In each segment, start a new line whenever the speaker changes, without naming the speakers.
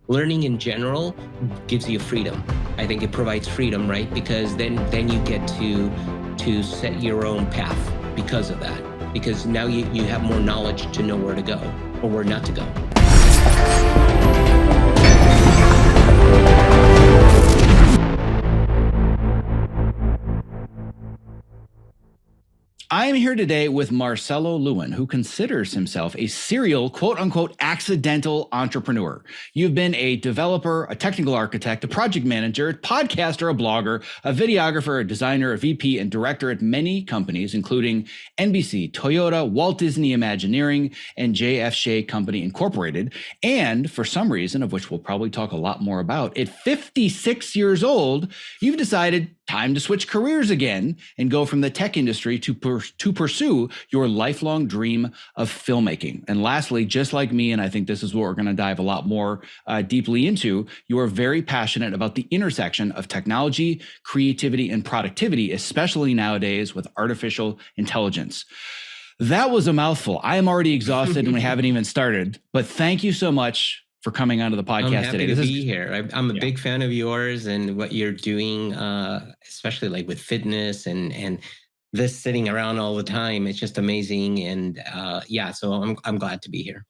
learning in general gives you freedom. I think it provides freedom, right? Because then you get to set your own path because of that. Because now you have more knowledge to know where to go or where not to go.
I am here today with Marcelo Lewin, who considers himself a serial, quote unquote, accidental entrepreneur. You've been a developer, a technical architect, a project manager, a podcaster, a blogger, a videographer, a designer, a VP, and director at many companies, including NBC, Toyota, Walt Disney Imagineering, and J.F. Shea Company Incorporated. And for some reason, of which we'll probably talk a lot more about, at 56 years old, you've decided time to switch careers again and go from the tech industry to pursue your lifelong dream of filmmaking. And lastly, just like me, and I think this is what we're going to dive a lot more deeply into, you are very passionate about the intersection of technology, creativity, and productivity, especially nowadays with artificial intelligence. That was a mouthful. I am already exhausted and we haven't even started, but thank you so much for coming onto the podcast
I'm happy
today.
to be here. I'm a big fan of yours and what you're doing, especially like with fitness and this sitting around all the time. It's just amazing. And so I'm glad to be here.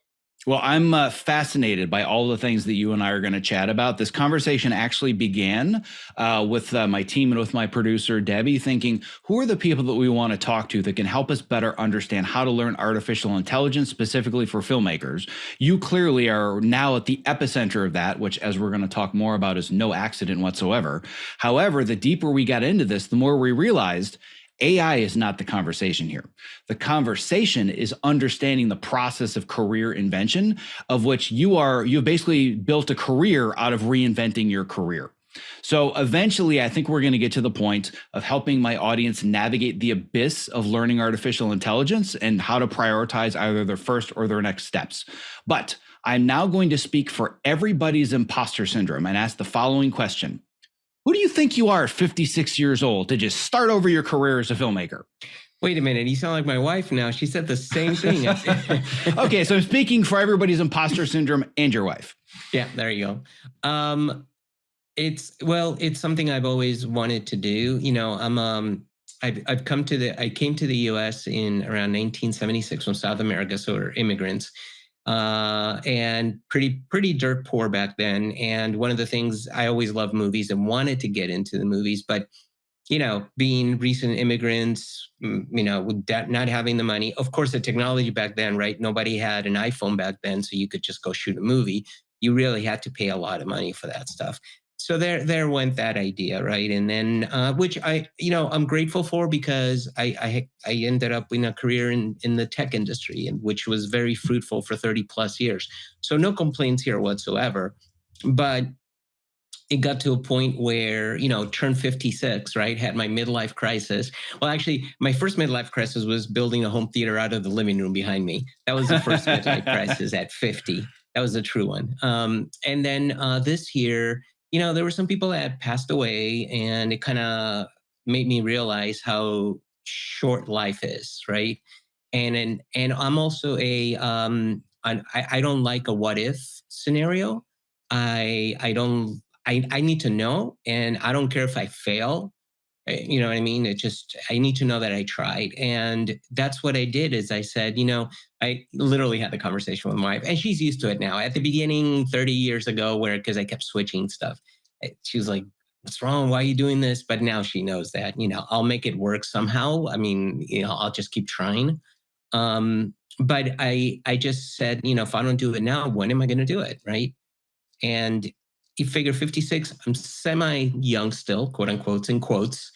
Well, I'm fascinated by all the things that you and I are going to chat about. This conversation actually began with my team and with my producer, Debbie, thinking, who are the people that we want to talk to that can help us better understand how to learn artificial intelligence, specifically for filmmakers? You clearly are now at the epicenter of that, which, as we're going to talk more about, is no accident whatsoever. However, the deeper we got into this, the more we realized AI is not the conversation here. The conversation is understanding the process of career invention, of which you've basically built a career out of reinventing your career. So eventually, I think we're going to get to the point of helping my audience navigate the abyss of learning artificial intelligence and how to prioritize either their first or their next steps. But I'm now going to speak for everybody's imposter syndrome and ask the following question. Who do you think you are at 56 years old to just start over your career as a filmmaker?
Wait a minute. You sound like my wife now. She said the same thing.
Okay, so I'm speaking for everybody's imposter syndrome and your wife.
Yeah, there you go. It's something I've always wanted to do. You know, I came to the US in around 1976 from South America, so we're immigrants. And pretty dirt poor back then. And one of the things, I always loved movies and wanted to get into the movies, but being recent immigrants, with not having the money, of course, the technology back then, right? Nobody had an iPhone back then, so you could just go shoot a movie. You really had to pay a lot of money for that stuff. So there went that idea, right? And then, which I'm grateful for, because I ended up in a career in the tech industry, and which was very fruitful for 30 plus years. So no complaints here whatsoever. But it got to a point where, turned 56, right? Had my midlife crisis. Well, actually, my first midlife crisis was building a home theater out of the living room behind me. That was the first midlife crisis at 50. That was a true one. And then this year, there were some people that had passed away, and it kind of made me realize how short life is, right? And I'm also I don't like a what if scenario. I need to know, and I don't care if I fail. You know what I mean? I need to know that I tried. And that's what I did. Is I said, I literally had the conversation with my wife, and she's used to it now. At the beginning, 30 years ago, because I kept switching stuff, she was like, what's wrong? Why are you doing this? But now she knows that, I'll make it work somehow. I mean, I'll just keep trying. But I just said, if I don't do it now, when am I going to do it? Right. And you figure 56, I'm semi young still, quote unquote, in quotes,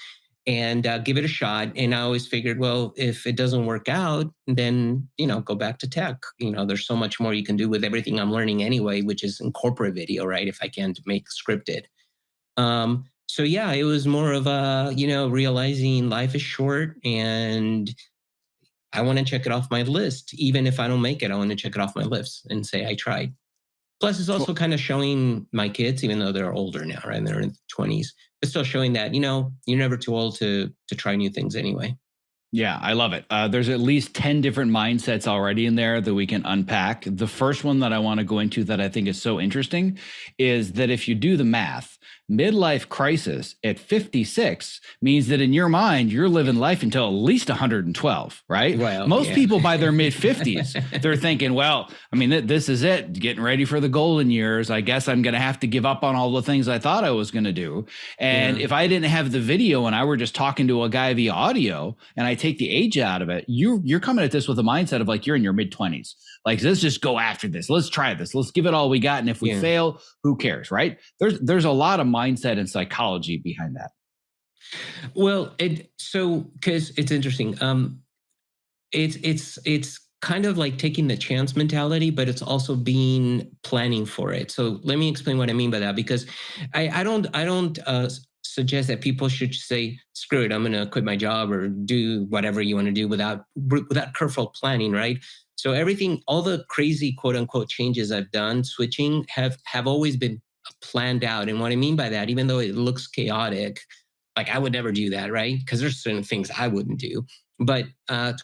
and give it a shot. And I always figured, well, if it doesn't work out, then, go back to tech. There's so much more you can do with everything I'm learning anyway, which is in corporate video, right? If I can make scripted. So yeah, it was more of a, realizing life is short, and I want to check it off my list. Even if I don't make it, I want to check it off my list and say I tried. Plus, it's also kind of showing my kids, even though they're older now, right? They're in their 20s, but still showing that, you're never too old to try new things anyway.
Yeah, I love it. There's at least 10 different mindsets already in there that we can unpack. The first one that I want to go into that I think is so interesting is that if you do the math, midlife crisis at 56 means that in your mind, you're living life until at least 112, right?
Well,
Most
yeah.
people by their mid 50s, they're thinking, well, I mean, this is it, getting ready for the golden years. I guess I'm going to have to give up on all the things I thought I was going to do. And
Yeah.
if I didn't have the video and I were just talking to a guy via audio and I take the age out of it, you're coming at this with a mindset of like you're in your mid 20s. Like, let's just go after this. Let's try this. Let's give it all we got. And if we
Yeah.
fail, who cares, right? There's a lot of mindset and psychology behind that.
Well, because it's interesting. It's kind of like taking the chance mentality, but it's also being planning for it. So let me explain what I mean by that, because I don't suggest that people should say, screw it, I'm going to quit my job or do whatever you want to do without careful planning, right? So everything, all the crazy quote unquote changes I've done, switching, have always been planned out. And what I mean by that, even though it looks chaotic, like I would never do that, right? Because there's certain things I wouldn't do. But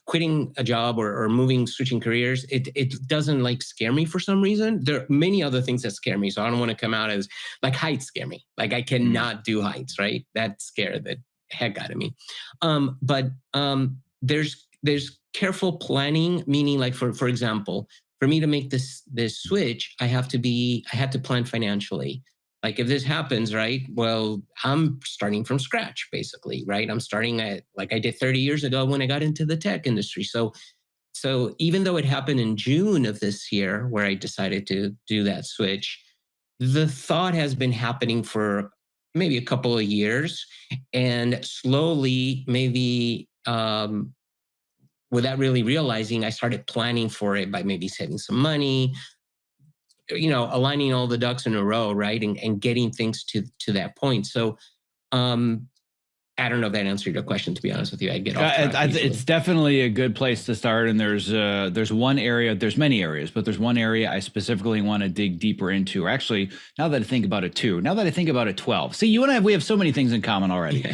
quitting a job or moving, switching careers, it doesn't like scare me for some reason. There are many other things that scare me, so I don't want to come out as like heights scare me. Like I cannot do heights, right? That scare the heck out of me. But there's careful planning, meaning like for example, for me to make this switch, I had to plan financially. Like if this happens, right? Well, I'm starting from scratch, basically, right? I'm starting at like I did 30 years ago when I got into the tech industry. So even though it happened in June of this year, where I decided to do that switch, the thought has been happening for maybe a couple of years, and slowly, maybe without really realizing, I started planning for it by maybe saving some money, aligning all the ducks in a row, right? And getting things to that point. So um, I don't know if that answered your question, to be honest with you. I get off track
It's
easily.
definitely a good place to start. And there's one area, there's many areas, but there's one area I specifically want to dig deeper into. Or actually, now that I think about it, two. Now that I think about it, 12. See, you and I, we have so many things in common already.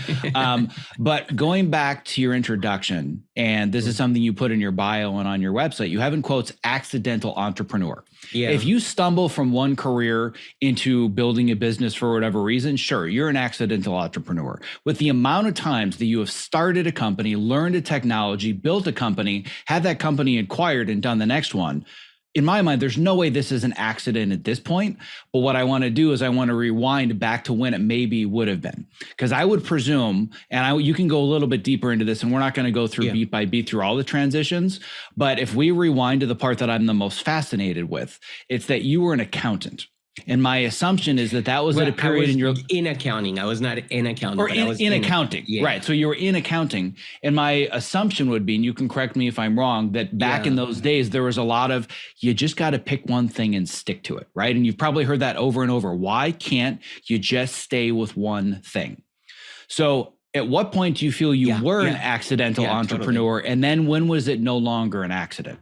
But going back to your introduction, and this is something you put in your bio and on your website, you have in quotes accidental entrepreneur.
Yeah.
If you stumble from one career into building a business for whatever reason, sure, you're an accidental entrepreneur. With the amount of times that you have started a company, learned a technology, built a company, had that company acquired and done the next one, in my mind, there's no way this is an accident at this point. But what I want to do is I want to rewind back to when it maybe would have been. Because I would presume, and you can go a little bit deeper into this, and we're not going to go through beat by beat through all the transitions. But if we rewind to the part that I'm the most fascinated with, it's that you were an accountant. And my assumption is that was at a period in your
in accounting. I was not in accounting,
or
but I was
in accounting,
yeah.
Right? So you were in accounting, and my assumption would be, and you can correct me if I'm wrong, that back in those days there was a lot of you just got to pick one thing and stick to it, right? And you've probably heard that over and over. Why can't you just stay with one thing? So at what point do you feel you were an accidental entrepreneur, totally. And then when was it no longer an accident?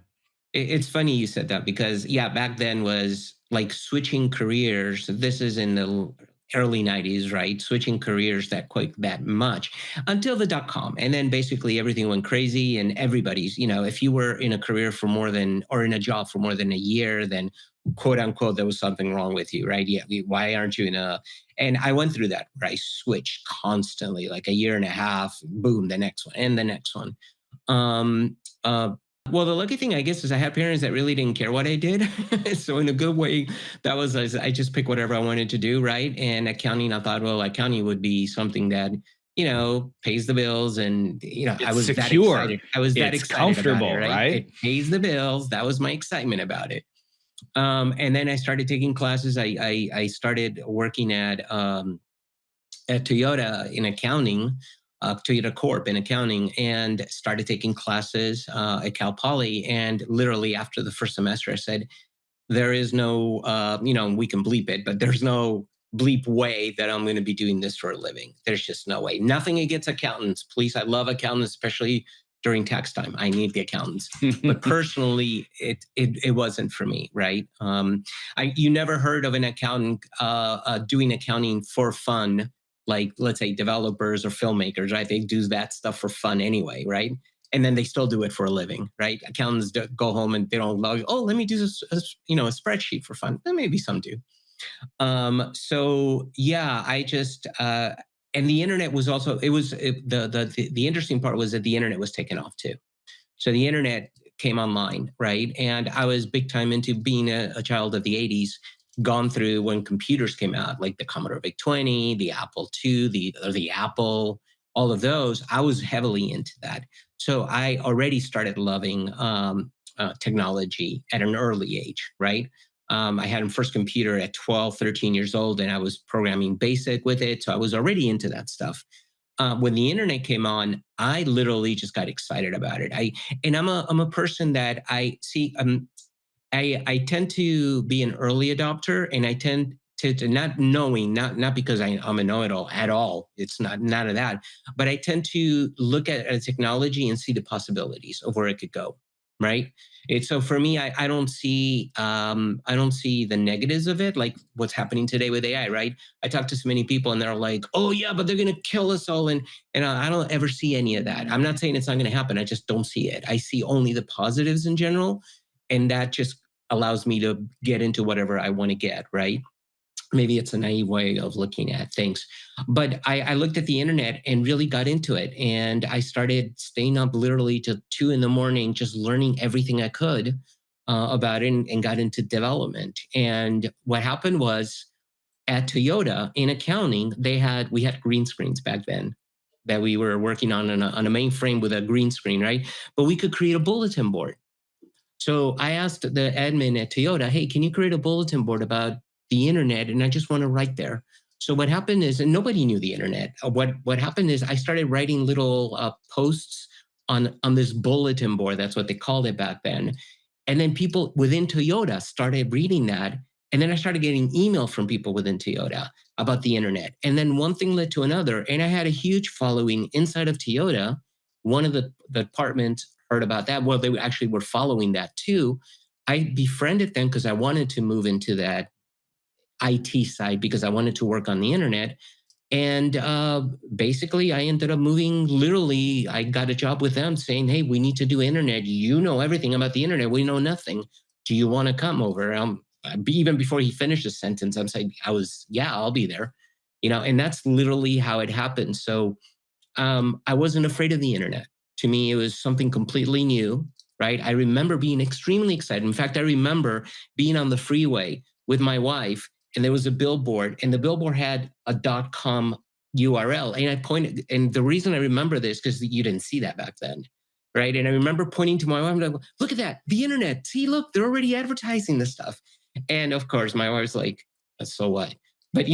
It's funny you said that, because back then was like switching careers. This is in the early 90s, right? Switching careers that much until the .com. And then basically everything went crazy, and everybody's, if you were in a career for more than, or in a job for more than a year, then quote unquote, there was something wrong with you, right? Yeah. Why aren't you and I went through that where I switched constantly, like a year and a half, boom, the next one and the next one. Um, well, the lucky thing, I guess, is I had parents that really didn't care what I did. So in a good way, that was, I just picked whatever I wanted to do, right? And accounting, I thought, well, accounting would be something that, pays the bills. And, I was
secure.
that excited. I was that
it's
excited
comfortable,
about it, right? It pays the bills. That was my excitement about it. And then I started taking classes. I started working at Toyota in accounting, Toyota Corp in accounting, and started taking classes at Cal Poly. And literally after the first semester, I said, there is no, we can bleep it, but there's no bleep way that I'm going to be doing this for a living. There's just no way. Nothing against accountants. Please, I love accountants, especially during tax time. I need the accountants. But personally, it wasn't for me, right? You never heard of an accountant doing accounting for fun, like let's say developers or filmmakers, right? They do that stuff for fun anyway, right? and then they still do it for a living, right? Accountants go home and they don't log, oh, let me do this, a spreadsheet for fun. Maybe some do. So yeah, I just, and the internet was also, the interesting part was that the internet was taken off too. So the internet came online, right? And I was big time into being a child of the 80s, gone through when computers came out, like the Commodore VIC-20, the Apple II, the Apple, all of those. I was heavily into that. So I already started loving technology at an early age, right? I had a first computer at 12, 13 years old, and I was programming BASIC with it. So I was already into that stuff. When the internet came on, I literally just got excited about it. I'm a person that I see. I tend to be an early adopter, and I tend to not knowing, not because I'm a know-it-all at all. It's not none of that, but I tend to look at a technology and see the possibilities of where it could go. Right. So for me, I don't see the negatives of it, like what's happening today with AI. Right. I talk to so many people, and they're like, "Oh yeah, but they're going to kill us all," and I don't ever see any of that. I'm not saying it's not going to happen. I just don't see it. I see only the positives in general, and that just allows me to get into whatever I want to get, right? Maybe it's a naive way of looking at things. But I looked at the internet and really got into it. And I started staying up literally till 2 in the morning, just learning everything I could about it, and got into development. And what happened was at Toyota in accounting, we had green screens back then that we were working on a mainframe with a green screen, right? But we could create a bulletin board. So I asked the admin at Toyota, hey, can you create a bulletin board about the internet? And I just want to write there. So what happened is, and nobody knew the internet. What happened is I started writing little posts on this bulletin board. That's what they called it back then. And then people within Toyota started reading that. And then I started getting email from people within Toyota about the internet. And then one thing led to another. And I had a huge following inside of Toyota. One of the departments heard about that. Well, they actually were following that too. I befriended them because I wanted to move into that IT side because I wanted to work on the internet. And basically, I ended up moving. Literally, I got a job with them saying, hey, we need to do internet. You know everything about the internet. We know nothing. Do you want to come over? Even before he finished the sentence, I'm saying, yeah, I'll be there. And that's literally how it happened. So I wasn't afraid of the internet. To me, it was something completely new, right? I remember being extremely excited. In fact, I remember being on the freeway with my wife, and there was a billboard, and the billboard had a .com URL. And I pointed, and the reason I remember this, because you didn't see that back then, right? And I remember pointing to my wife, and I'm like, look at that, the internet. See, look, they're already advertising this stuff. And of course, my wife's like, so what? But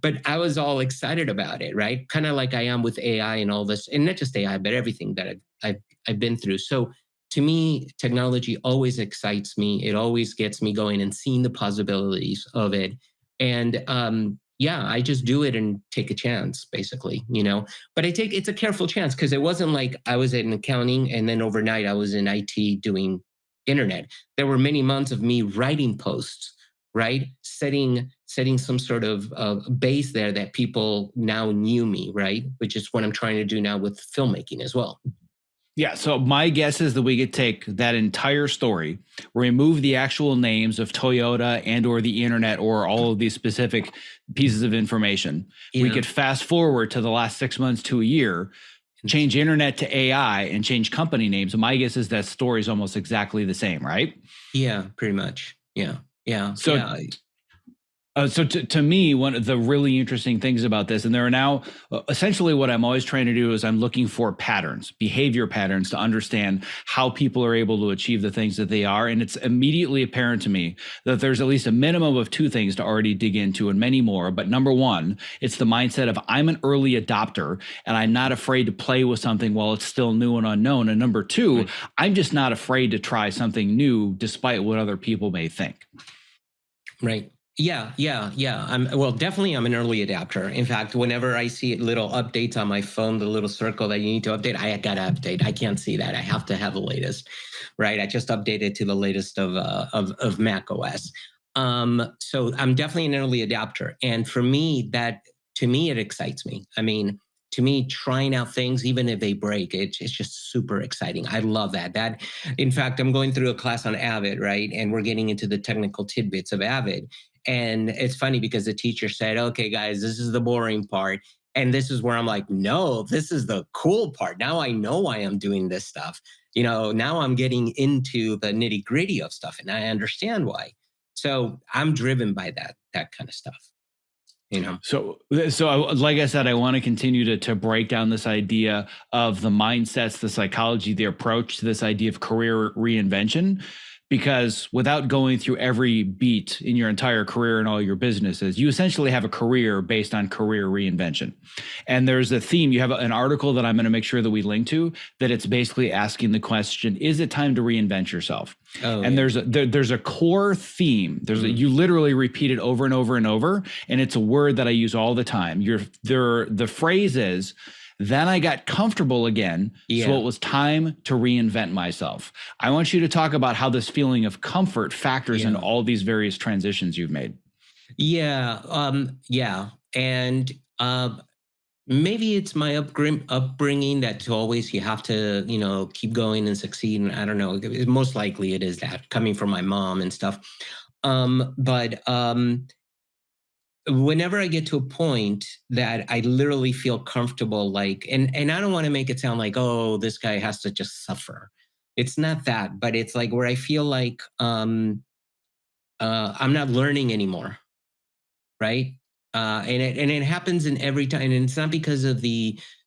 but I was all excited about it, right? Kind of like I am with AI and all this, and not just AI, but everything that I've been through. So to me, technology always excites me. It always gets me going and seeing the possibilities of it. And yeah, I just do it and take a chance, basically. But it's a careful chance because it wasn't like I was in accounting and then overnight I was in IT doing internet. There were many months of me writing posts, right? Setting some sort of base there that people now knew me, right? Which is what I'm trying to do now with filmmaking as well.
Yeah, so my guess is that we could take that entire story, remove the actual names of Toyota and or the internet or all of these specific pieces of information. Yeah. We could fast forward to the last 6 months to a year, change internet to AI, and change company names. My guess is that story is almost exactly the same, right?
Yeah, pretty much. Yeah. Yeah.
So
yeah.
So to me, one of the really interesting things about this, and there are now essentially what I'm always trying to do is I'm looking for patterns, behavior patterns to understand how people are able to achieve the things that they are. And it's immediately apparent to me that there's at least a minimum of two things to already dig into and many more. But number one, it's the mindset of I'm an early adopter and I'm not afraid to play with something while it's still new and unknown. And number two, I'm just not afraid to try something new despite what other people may think.
Right. Yeah. Definitely I'm an early adapter. In fact, whenever I see little updates on my phone, the little circle that you need to update, I got to update. I can't see that. I have to have the latest, right? I just updated to the latest of Mac OS. So I'm definitely an early adapter. And for me, to me, it excites me. I mean, to me, trying out things, even if they break, it's just super exciting. I love that. In fact, I'm going through a class on Avid, right? And we're getting into the technical tidbits of Avid. And it's funny because the teacher said, okay, guys, this is the boring part. And this is where I'm like, no, this is the cool part. Now I know why I'm doing this stuff. Now I'm getting into the nitty gritty of stuff and I understand why. So I'm driven by that kind of stuff, you know?
Like I said, I want to continue to break down this idea of the mindsets, the psychology, the approach to this idea of career reinvention. Because without going through every beat in your entire career and all your businesses, you essentially have a career based on career reinvention. And there's a theme. You have an article that I'm going to make sure that we link to, that it's basically asking the question, is it time to reinvent yourself?
Oh,
And
yeah.
there's a core theme. You literally repeat it over and over and over. And it's a word that I use all the time. The phrase is, then I got comfortable again,
Yeah.
so it was time to reinvent myself. I want you to talk about how this feeling of comfort factors in all these various transitions you've made.
Yeah. Yeah. And maybe it's my upbringing that always you have to, keep going and succeed. And I don't know. Most likely it is that coming from my mom and stuff. But whenever I get to a point that I literally feel comfortable, like, and I don't want to make it sound like, oh, this guy has to just suffer. It's not that, but it's like where I feel like I'm not learning anymore, right? And it happens in every time, and it's not because of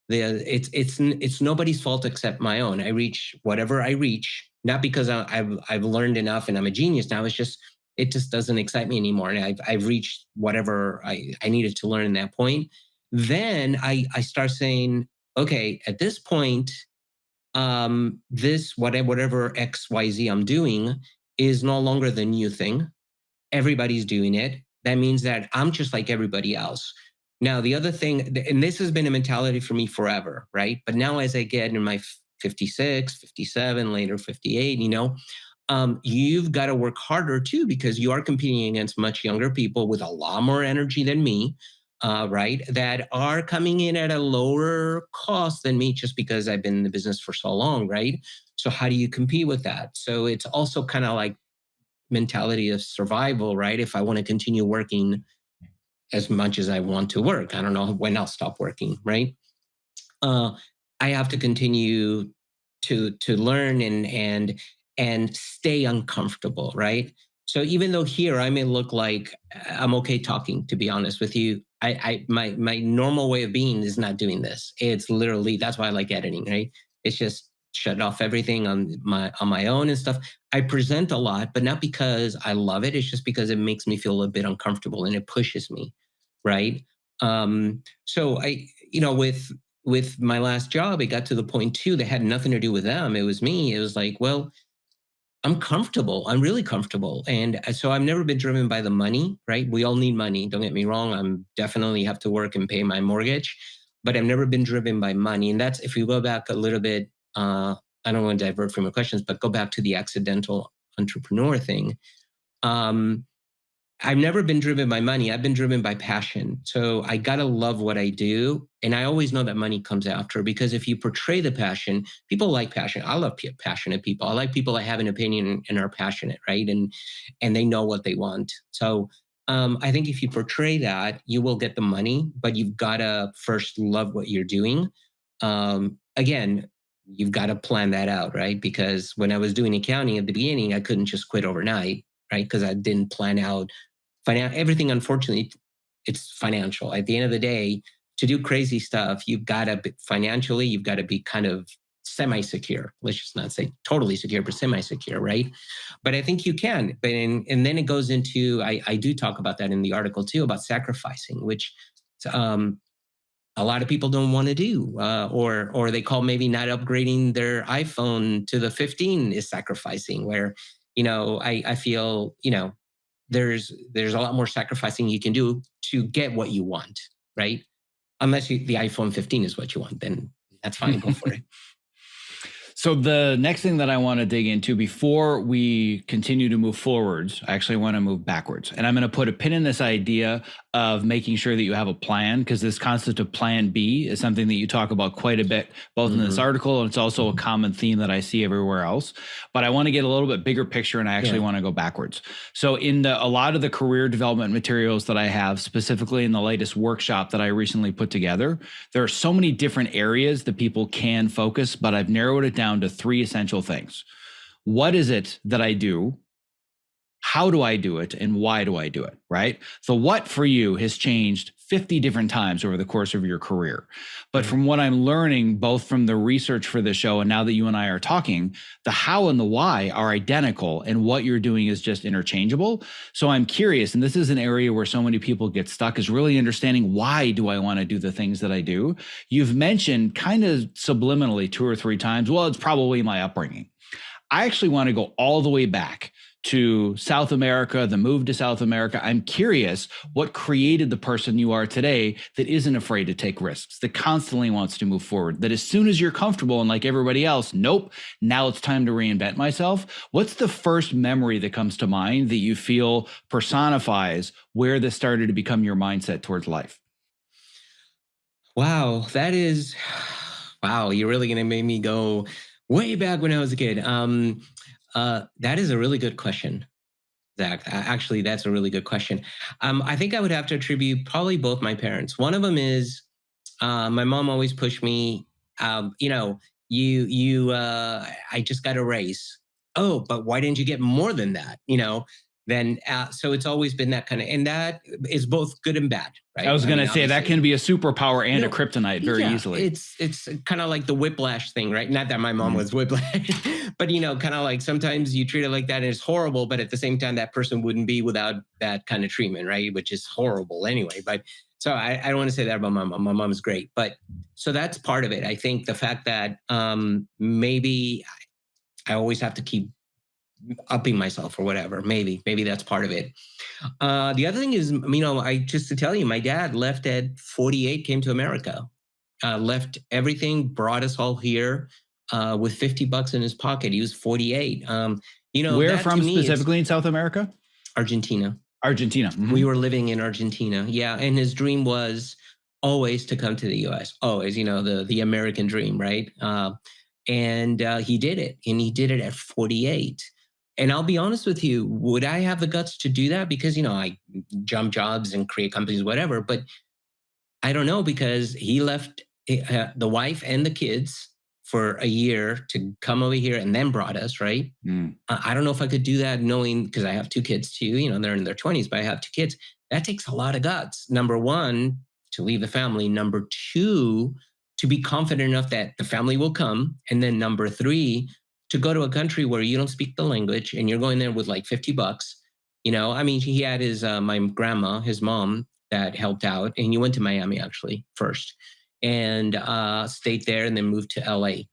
it's nobody's fault except my own. I reach whatever I reach, not because I've learned enough and I'm a genius now. It just doesn't excite me anymore, and I've reached whatever I needed to learn in that point. Then I start saying, okay, at this point, this whatever XYZ I'm doing is no longer the new thing. Everybody's doing it. That means that I'm just like everybody else. Now, the other thing, and this has been a mentality for me forever, right? But now as I get in my 56, 57, later 58, you've got to work harder too, because you are competing against much younger people with a lot more energy than me, right? That are coming in at a lower cost than me just because I've been in the business for so long, right? So how do you compete with that? So it's also kind of like mentality of survival, right? If I want to continue working as much as I want to work, I don't know when I'll stop working, right? uh, I have to continue to learn and stay uncomfortable, right? So even though here I may look like I'm okay talking, to be honest with you, my normal way of being is not doing this. It's literally that's why I like editing, right? It's just shut off everything on my own and stuff. I present a lot, but not because I love it. It's just because it makes me feel a bit uncomfortable and it pushes me, right? So with my last job, it got to the point too that had nothing to do with them. It was me. It was like, well, I'm comfortable. I'm really comfortable. And so I've never been driven by the money, right? We all need money. Don't get me wrong. I'm definitely have to work and pay my mortgage, but I've never been driven by money. And that's, if you go back a little bit, I don't want to divert from your questions, but go back to the accidental entrepreneur thing. Um, I've never been driven by money. I've been driven by passion. So I got to love what I do. And I always know that money comes after, because if you portray the passion, people like passion. I love passionate people. I like people that have an opinion and are passionate, right? And they know what they want. So I think if you portray that, you will get the money, but you've got to first love what you're doing. Again, you've got to plan that out, right? Because when I was doing accounting at the beginning, I couldn't just quit overnight, right? Because I didn't plan out everything. Unfortunately, it's financial. At the end of the day, to do crazy stuff, you've got to be financially, you've got to be kind of semi-secure. Let's just not say totally secure, but semi-secure, right? But I think you can. And then it goes into, I do talk about that in the article too, about sacrificing, which um, a lot of people don't want to do, or they call maybe not upgrading their iPhone to the 15 is sacrificing. Where I feel there's a lot more sacrificing you can do to get what you want, right? Unless the iPhone 15 is what you want, then that's fine, go for it.
So the next thing that I want to dig into before we continue to move forwards, I actually want to move backwards. And I'm going to put a pin in this idea of making sure that you have a plan, because this concept of plan B is something that you talk about quite a bit, both in this
Mm-hmm.
article, and it's also a common theme that I see everywhere else. But I want to get a little bit bigger picture, and I actually
Yeah.
want to go backwards. So in a lot of the career development materials that I have, specifically in the latest workshop that I recently put together, there are so many different areas that people can focus, but I've narrowed it down to three essential things. What is it that I do? How do I do it? And why do I do it? Right. The what for you has changed 50 different times over the course of your career. But
Right.
from what I'm learning, both from the research for the show and now that you and I are talking, the how and the why are identical, and what you're doing is just interchangeable. So I'm curious, and this is an area where so many people get stuck, is really understanding, why do I want to do the things that I do? You've mentioned kind of subliminally 2 or 3 times, well, it's probably my upbringing. I actually want to go all the way back to South America, the move to South America. I'm curious what created the person you are today that isn't afraid to take risks, that constantly wants to move forward, that as soon as you're comfortable and like everybody else, nope, now it's time to reinvent myself. What's the first memory that comes to mind that you feel personifies where this started to become your mindset towards life?
Wow, that is wow, you're really gonna make me go way back when I was a kid. That is a really good question, Zach. Actually, that's a really good question. I think I would have to attribute probably both my parents. One of them is my mom always pushed me. You know, I just got a raise. Oh, but why didn't you get more than that? Then so it's always been that kind of, and that is both good and bad,
I
right?
was
I
going to
mean,
say that can
obviously,
be a superpower and a
no,
kryptonite very
yeah,
easily.
it's kind of like the whiplash thing, right? Not that my mom
Mm.
was whiplash, but kind of like sometimes you treat it like that and it's horrible, but at the same time, that person wouldn't be without that kind of treatment, right? Which is horrible anyway. But so I don't want to say that about my mom. My mom is great, but so that's part of it. I think the fact that maybe I always have to keep upping myself or whatever. Maybe that's part of it. The other thing is, I just to tell you, my dad left at 48, came to America, left everything, brought us all here with $50 in his pocket. He was 48.
Where
That to
from
me, it's
specifically in South America?
Argentina.
Argentina.
We
Mm-hmm.
were living in Argentina. Yeah. And his dream was always to come to the US, always, the American dream, right? And he did it. And he did it at 48. And I'll be honest with you, would I have the guts to do that? Because, I jump jobs and create companies, whatever. But I don't know, because he left the wife and the kids for a year to come over here and then brought us, right?
Mm.
I don't know if I could do that, knowing, because I have two kids too, they're in their 20s, but I have two kids. That takes a lot of guts. Number one, to leave the family. Number two, to be confident enough that the family will come. And then number three, to go to a country where you don't speak the language and you're going there with like $50. I mean, he had my grandma, his mom, that helped out, and he went to Miami actually first, and stayed there, and then moved to LA.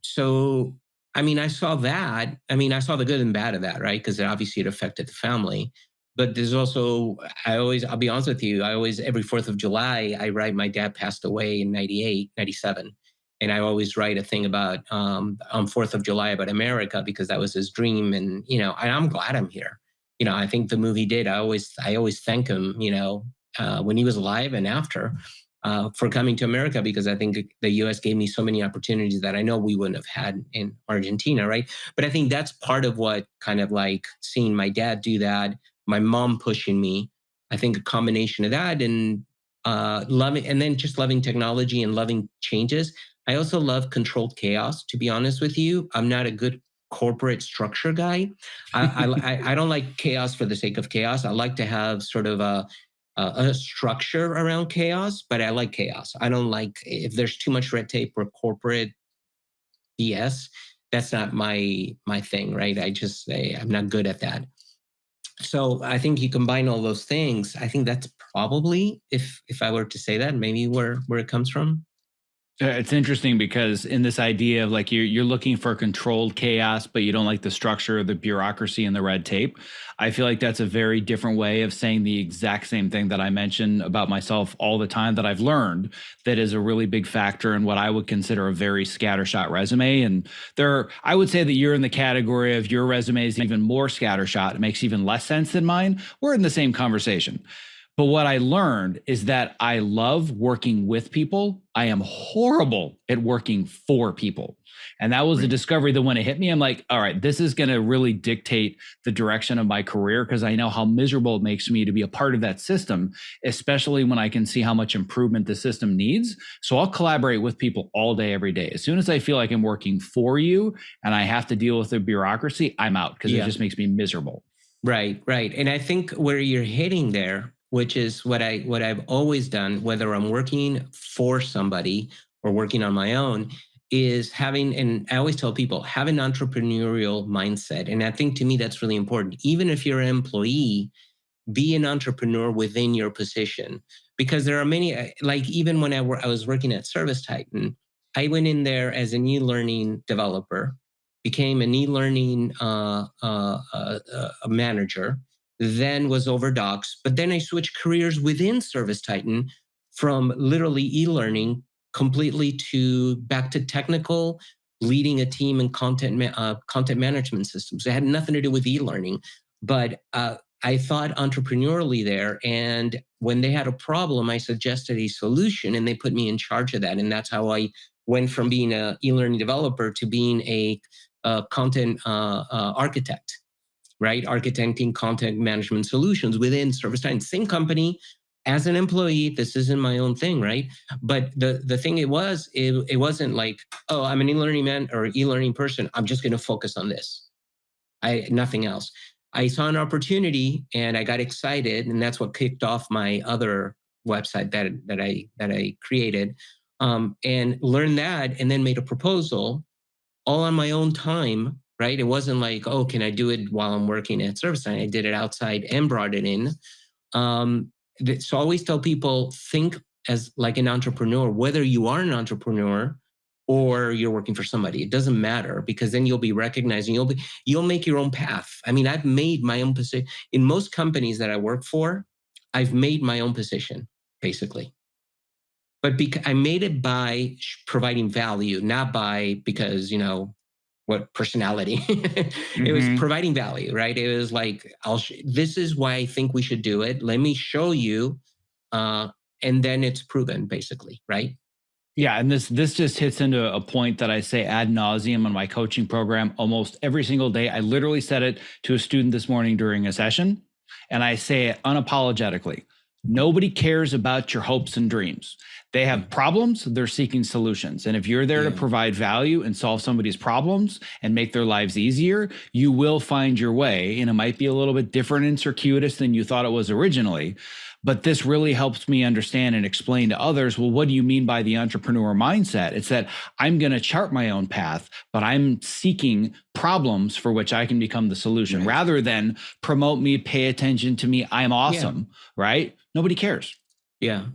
So I mean, I saw that. I mean, I saw the good and bad of that, right? Because obviously it affected the family. But there's also, I'll be honest with you, I always, every 4th of July, I write my dad passed away in 98, 97. And I always write a thing about, on 4th of July, about America, because that was his dream. And, and I'm glad I'm here. I think the movie did. I always thank him, when he was alive and after, for coming to America, because I think the US gave me so many opportunities that I know we wouldn't have had in Argentina, right? But I think that's part of what, kind of like seeing my dad do that, my mom pushing me. I think a combination of that and loving, and then just loving technology and loving changes. I also love controlled chaos, to be honest with you. I'm not a good corporate structure guy. I don't like chaos for the sake of chaos. I like to have sort of a structure around chaos, but I like chaos. I don't like if there's too much red tape or corporate BS. That's not my thing, right? I'm not good at that. So I think you combine all those things. I think that's probably, if I were to say that, maybe where it comes from.
It's interesting because in this idea of like you're looking for controlled chaos, but you don't like the structure, the bureaucracy, and the red tape. I feel like that's a very different way of saying the exact same thing that I mention about myself all the time, that I've learned that is a really big factor in what I would consider a very scattershot resume. And I would say that you're in the category of your resume is even more scattershot. It makes even less sense than mine. We're in the same conversation. But what I learned is that I love working with people. I am horrible at working for people. And that was a
Right.
discovery that when it hit me, I'm like, all right, this is going to really dictate the direction of my career because I know how miserable it makes me to be a part of that system, especially when I can see how much improvement the system needs. So I'll collaborate with people all day, every day. As soon as I feel like I'm working for you and I have to deal with the bureaucracy, I'm out because it
Yeah.
just makes me miserable.
Right, right. And I think where you're hitting there, which is what I've always done, whether I'm working for somebody or working on my own, is having, and I always tell people, have an entrepreneurial mindset. And I think to me that's really important. Even if you're an employee, be an entrepreneur within your position, because there are many, like even when I was working at Service Titan, I went in there as an e-learning developer, became an e-learning manager, then was over docs, but then I switched careers within Service Titan from literally e-learning completely to back to technical, leading a team in content management systems. It had nothing to do with e-learning, but I thought entrepreneurially there. And when they had a problem, I suggested a solution and they put me in charge of that. And that's how I went from being an e-learning developer to being a content architect, right? Architecting content management solutions within ServiceTitan. Same company as an employee. This isn't my own thing, right? But the thing it wasn't like, oh, I'm an e-learning man or e-learning person, I'm just going to focus on this. Nothing else. I saw an opportunity and I got excited, and that's what kicked off my other website that I created, and learned that, and then made a proposal all on my own time. Right? It wasn't like, oh, can I do it while I'm working at ServiceTitan? I did it outside and brought it in. Um, so I always tell people, think as like an entrepreneur, whether you are an entrepreneur or you're working for somebody, it doesn't matter, because then you'll be recognized and you'll make your own path. I mean, I've made my own position in most companies that I work for. I've made my own position basically, but I made it by providing value, not by because what personality. It was
Mm-hmm.
providing value, right? It was like, this is why I think we should do it. Let me show you. Uh, and then it's proven basically, right?
Yeah, and this just hits into a point that I say ad nauseum in my coaching program almost every single day. I literally said it to a student this morning during a session, and I say it unapologetically. Nobody cares about your hopes and dreams. They have problems, they're seeking solutions. And if you're there to
Yeah.
provide value and solve somebody's problems and make their lives easier, you will find your way. And it might be a little bit different and circuitous than you thought it was originally. But this really helps me understand and explain to others, well, what do you mean by the entrepreneur mindset? It's that I'm going to chart my own path, but I'm seeking problems for which I can become the solution
Right.
rather than promote me, pay attention to me. I'm awesome, right? Nobody cares.
Yeah.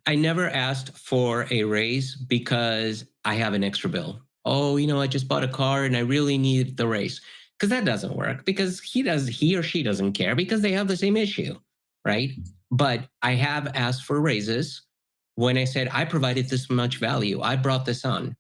I never asked for a raise because I have an extra bill. Oh, I just bought a car and I really need the raise. Because that doesn't work, because he or she doesn't care, because they have the same issue, right? But I have asked for raises when I said I provided this much value. I brought this on.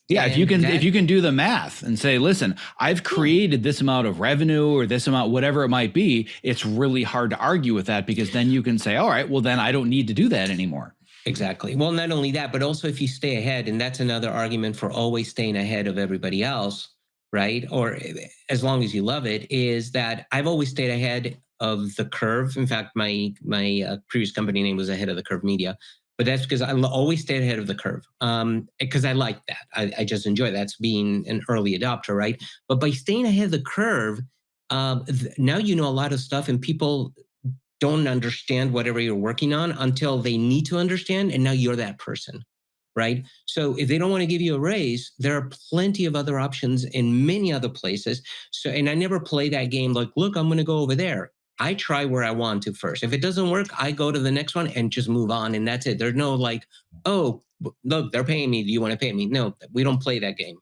Yeah,
And
if
that,
you can do the math and say, listen, I've
yeah,
created this amount of revenue or this amount, whatever it might be, it's really hard to argue with that because then you can say, all right, well, then I don't need to do that anymore.
exactly. Well, not only that, but also if you stay ahead, and that's another argument for always staying ahead of everybody else, right? Or as long as you love it, is that I've always stayed ahead of the curve. In fact, my previous company name was Ahead of the Curve Media, but that's because I always stayed ahead of the curve. Because I like that. I just enjoy that's being an early adopter, right? But by staying ahead of the curve, now you know a lot of stuff, and people don't understand whatever you're working on until they need to understand, and now you're that person, right? So if they don't want to give you a raise, there are plenty of other options in many other places. So, and I never play that game like, look, I'm going to go over there. I try where I want to first. If it doesn't work, I go to the next one and just move on, and that's it. There's no like, oh, look, they're paying me, do you want to pay me? No, we don't play that game.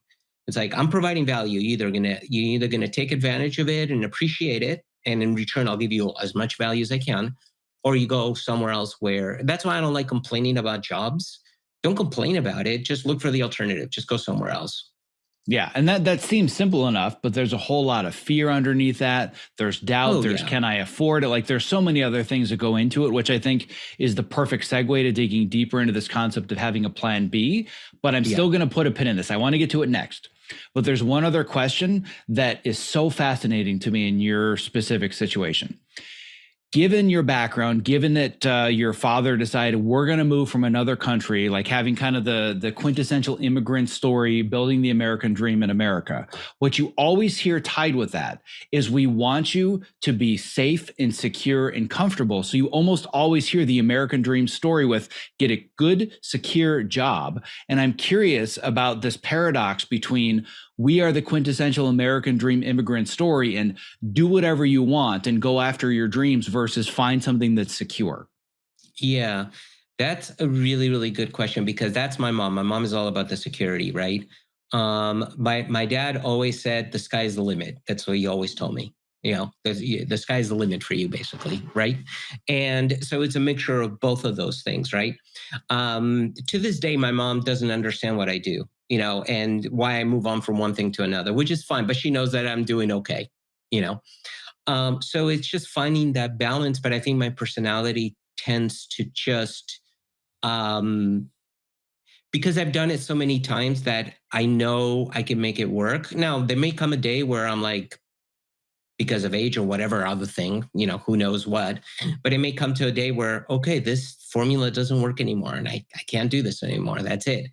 It's like, I'm providing value. You're either gonna take advantage of it and appreciate it, and in return, I'll give you as much value as I can, or you go somewhere else. Where That's why I don't like complaining about jobs. Don't complain about it. Just look for the alternative. Just go somewhere else.
Yeah, and that seems simple enough, but there's a whole lot of fear underneath that. There's doubt,
Oh
there's
yeah.
can I afford it? Like there's so many other things that go into it, which I think is the perfect segue to digging deeper into this concept of having a plan B, but I'm
Yeah.
still going to put a pin in this. I want to get to it next. But there's one other question that is so fascinating to me in your specific situation. Given your background, given that your father decided we're going to move from another country, like having kind of the quintessential immigrant story, building the American dream in America, what you always hear tied with that is we want you to be safe and secure and comfortable. So you almost always hear the American dream story with get a good, secure job. And I'm curious about this paradox between we are the quintessential American dream immigrant story and do whatever you want and go after your dreams versus find something that's secure?
Yeah. That's a really, really good question because that's my mom. My mom is all about the security, right? My dad always said the sky's the limit. That's what he always told me. The sky's the limit for you, basically, right? And so it's a mixture of both of those things, right? To this day, my mom doesn't understand what I do, and why I move on from one thing to another, which is fine, but she knows that I'm doing okay, you know. So it's just finding that balance. But I think my personality tends to just, um, because I've done it so many times that I know I can make it work. Now, there may come a day where I'm like, because of age or whatever other thing, who knows what, but it may come to a day where, okay, this formula doesn't work anymore and I can't do this anymore. That's it.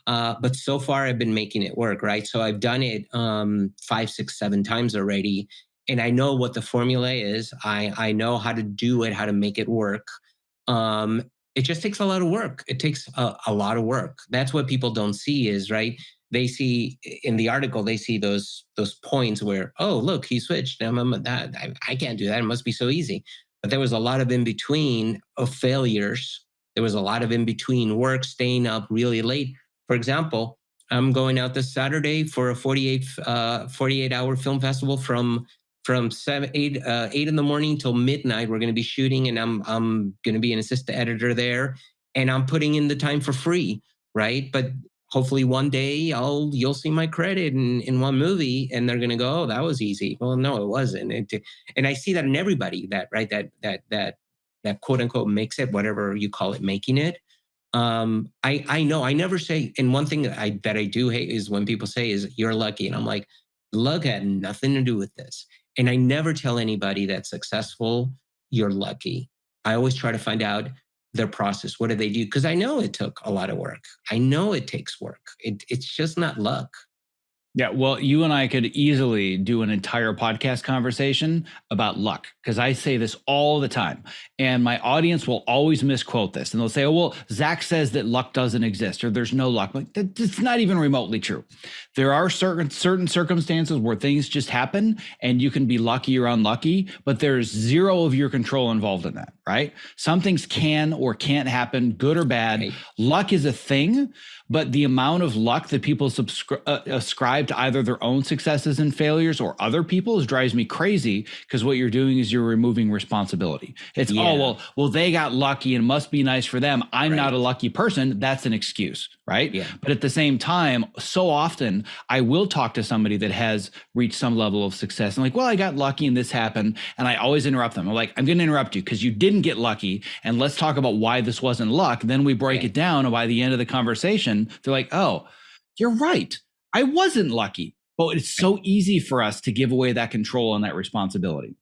But so far I've been making it work, right? So I've done it 5, 6, 7 times already. And I know what the formula is. I know how to do it, how to make it work. Um, it just takes a lot of work. It takes a lot of work. That's what people don't see is, right? They see in the article, they see those points where, oh, look, he switched. I can't do that. It must be so easy. But there was a lot of in between of failures. There was a lot of in between work, staying up really late. For example, I'm going out this Saturday for a 48-hour film festival from 8 in the morning till midnight. We're going to be shooting, and I'm going to be an assistant editor there, and I'm putting in the time for free, right? But hopefully one day you'll see my credit in one movie, and they're going to go, oh, that was easy. Well, no, it wasn't. And I see that in everybody that, right, that quote unquote makes it, whatever you call it, making it. I know I never say, and one thing that I do hate is when people say is you're lucky, and I'm like, luck had nothing to do with this. And I never tell anybody that's successful you're lucky. I always try to find out their process. What do they do? Because I know it took a lot of work. I know it takes work. It's just not luck.
Yeah, well, you and I could easily do an entire podcast conversation about luck because I say this all the time. And my audience will always misquote this. And they'll say, oh, well, Zack says that luck doesn't exist or there's no luck. Like, that's not even remotely true. There are certain circumstances where things just happen and you can be lucky or unlucky, but there's zero of your control involved in that, right? Some things can or can't happen, good or bad.
Right.
Luck is a thing, but the amount of luck that people ascribe to either their own successes and failures or other people's drives me crazy because what you're doing is you're removing responsibility. It's,
Yeah.
oh, well, they got lucky and must be nice for them. I'm
Right.
not a lucky person. That's an excuse, right?
Yeah.
But at the same time, so often I will talk to somebody that has reached some level of success and like, well, I got lucky and this happened. And I always interrupt them. I'm like, I'm going to interrupt you because you didn't get lucky. And let's talk about why this wasn't luck. Then we break it down. And by the end of the conversation, they're like, oh, you're right. I wasn't lucky. But it's so easy for us to give away that control and that responsibility,